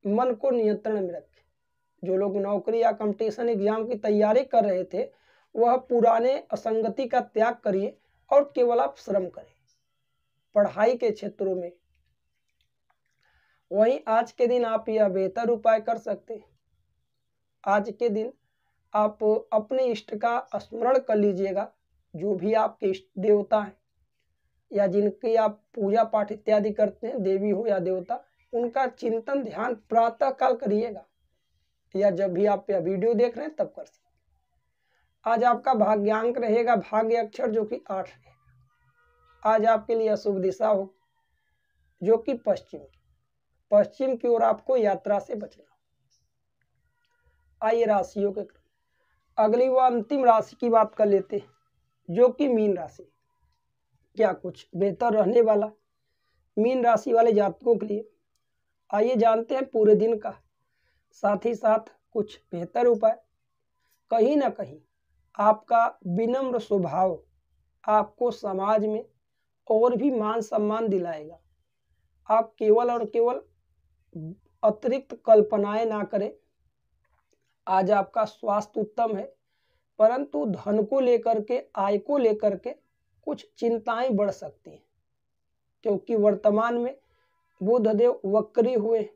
मन को नियंत्रण में रखें। जो लोग नौकरी या कंपटीशन एग्जाम की तैयारी कर रहे थे, वह पुराने असंगति का त्याग करिए और केवल आप श्रम करें पढ़ाई के क्षेत्रों में। वहीं आज के दिन आप यह बेहतर उपाय कर सकते हैं। आज के दिन आप अपने इष्ट का स्मरण कर लीजिएगा। जो भी आपके इष्ट देवता हैं या जिनकी आप पूजा पाठ इत्यादि करते हैं, देवी हो या देवता, उनका चिंतन ध्यान प्रातः काल करिएगा, या जब भी आप यह वीडियो देख रहे हैं तब कर सकते। आज आपका भाग्यांक रहेगा भाग्य अक्षर, जो कि 8 रहेगा। आज आपके लिए शुभ दिशा हो जो कि पश्चिम की ओर आपको यात्रा से बचना। आइए राशियों के अगली व अंतिम राशि की बात कर लेते हैं, जो कि मीन राशि। क्या कुछ बेहतर रहने वाला मीन राशि वाले जातकों के लिए, आइए जानते हैं पूरे दिन का, साथ ही साथ कुछ बेहतर उपाय। कहीं ना कहीं आपका विनम्र स्वभाव आपको समाज में और भी मान सम्मान दिलाएगा। आप केवल और केवल अतिरिक्त कल्पनाएं ना करें। आज आपका स्वास्थ्य उत्तम है, परंतु धन को लेकर के, आय को लेकर के कुछ चिंताएं बढ़ सकती हैं, क्योंकि वर्तमान में बुधदेव वक्री हुए।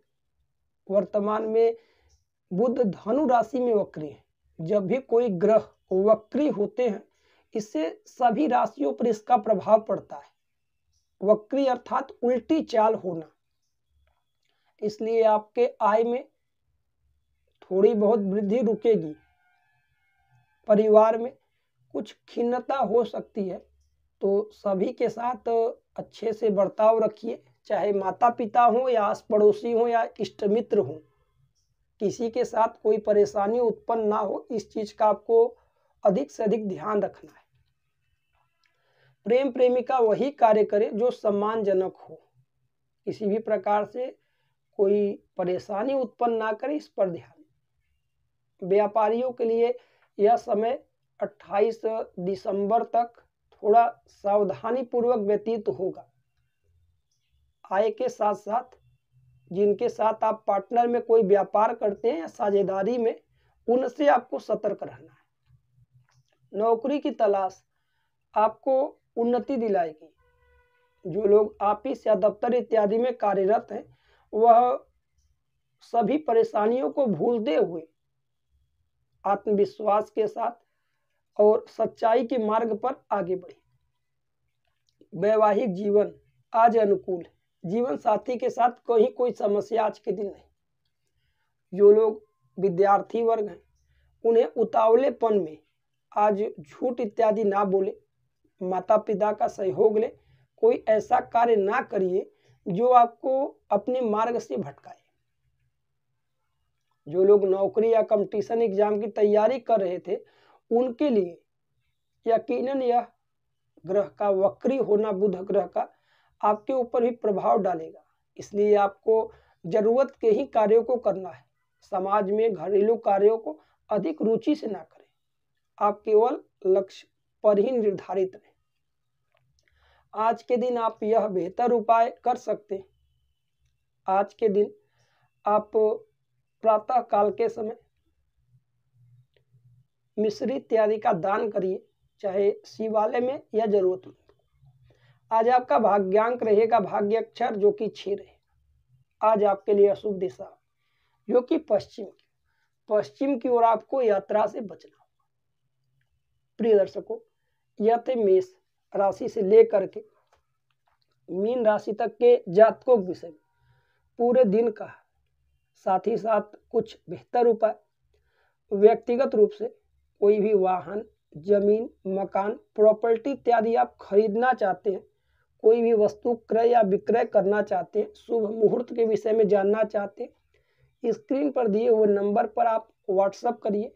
वर्तमान में बुध धनु राशि में वक्री है। जब भी कोई ग्रह वक्री होते हैं, इससे सभी राशियों पर इसका प्रभाव पड़ता है। वक्री अर्थात उल्टी चाल होना। इसलिए आपके आय में थोड़ी बहुत वृद्धि रुकेगी। परिवार में कुछ खिन्नता हो सकती है, तो सभी के साथ अच्छे से बर्ताव रखिए, चाहे माता पिता हो या आस पड़ोसी हो या इष्ट मित्र हो। किसी के साथ कोई परेशानी उत्पन्न ना हो, इस चीज का आपको अधिक से अधिक ध्यान रखना है। प्रेम प्रेमिका वही कार्य करे जो सम्मानजनक हो। किसी भी प्रकार से कोई परेशानी उत्पन्न ना करे, इस पर ध्यान। व्यापारियों के लिए यह समय 28 दिसंबर तक थोड़ा सावधानी पूर्वक व्यतीत होगा। आय के साथ साथ जिनके साथ आप पार्टनर में कोई व्यापार करते हैं या साझेदारी में, उनसे आपको सतर्क रहना है। नौकरी की तलाश आपको उन्नति दिलाएगी। जो लोग ऑफिस या दफ्तर इत्यादि में कार्यरत हैं, वह सभी परेशानियों को भूलते हुए आत्मविश्वास के साथ और सच्चाई के मार्ग पर आगे बढ़े। वैवाहिक जीवन आज अनुकूल है। जीवन साथी के साथ कहीं कोई समस्या आज के दिन नहीं। जो लोग विद्यार्थी वर्ग हैं, उन्हें उतावलेपन में आज झूठ इत्यादि ना बोले, माता पिता का सहयोग ले। कोई ऐसा कार्य ना करिए जो आपको अपने मार्ग से भटकाए। जो लोग नौकरी या कंपटीशन एग्जाम की तैयारी कर रहे थे, उनके लिए यकीनन यह ग्रह का वक्री होना, बुध ग्रह का, आपके ऊपर भी प्रभाव डालेगा। इसलिए आपको जरूरत के ही कार्यों को करना है। समाज में घरेलू कार्यों को अधिक रुचि से ना करें। आप केवल लक्ष्य पर ही निर्धारित रहें। आज के दिन आप यह बेहतर उपाय कर सकते हैं। आज के दिन आप प्रातः काल के समय मिश्री इत्यादि का दान करिए, चाहे शिवालय में या जरूरतमंद। आज आपका भाग्यांक रहेगा भाग्य अक्षर जो कि 6 रहेगा। आज आपके लिए अशुभ दिशा जो कि पश्चिम की ओर आपको यात्रा से बचना होगा। प्रिय दर्शकों, यह थे मेष राशि से लेकर के मीन राशि तक के जातकों के विषय में पूरे दिन का, साथ ही साथ कुछ बेहतर उपाय। व्यक्तिगत रूप से कोई भी वाहन, जमीन, मकान, प्रॉपर्टी इत्यादि आप खरीदना चाहते हैं, कोई भी वस्तु क्रय या विक्रय करना चाहते हैं, शुभ मुहूर्त के विषय में जानना चाहते हैं, स्क्रीन पर दिए हुए नंबर पर आप व्हाट्सएप करिए।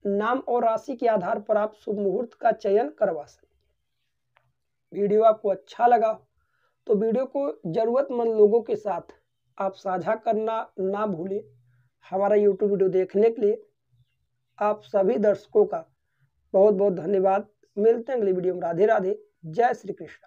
नाम और राशि के आधार पर आप शुभ मुहूर्त का चयन करवा सकते। वीडियो आपको अच्छा लगा तो वीडियो को जरूरतमंद लोगों के साथ आप साझा करना ना भूलें। हमारा यूट्यूब वीडियो देखने के लिए आप सभी दर्शकों का बहुत बहुत धन्यवाद। मिलते हैं अगली वीडियो में। राधे राधे, जय श्री कृष्ण।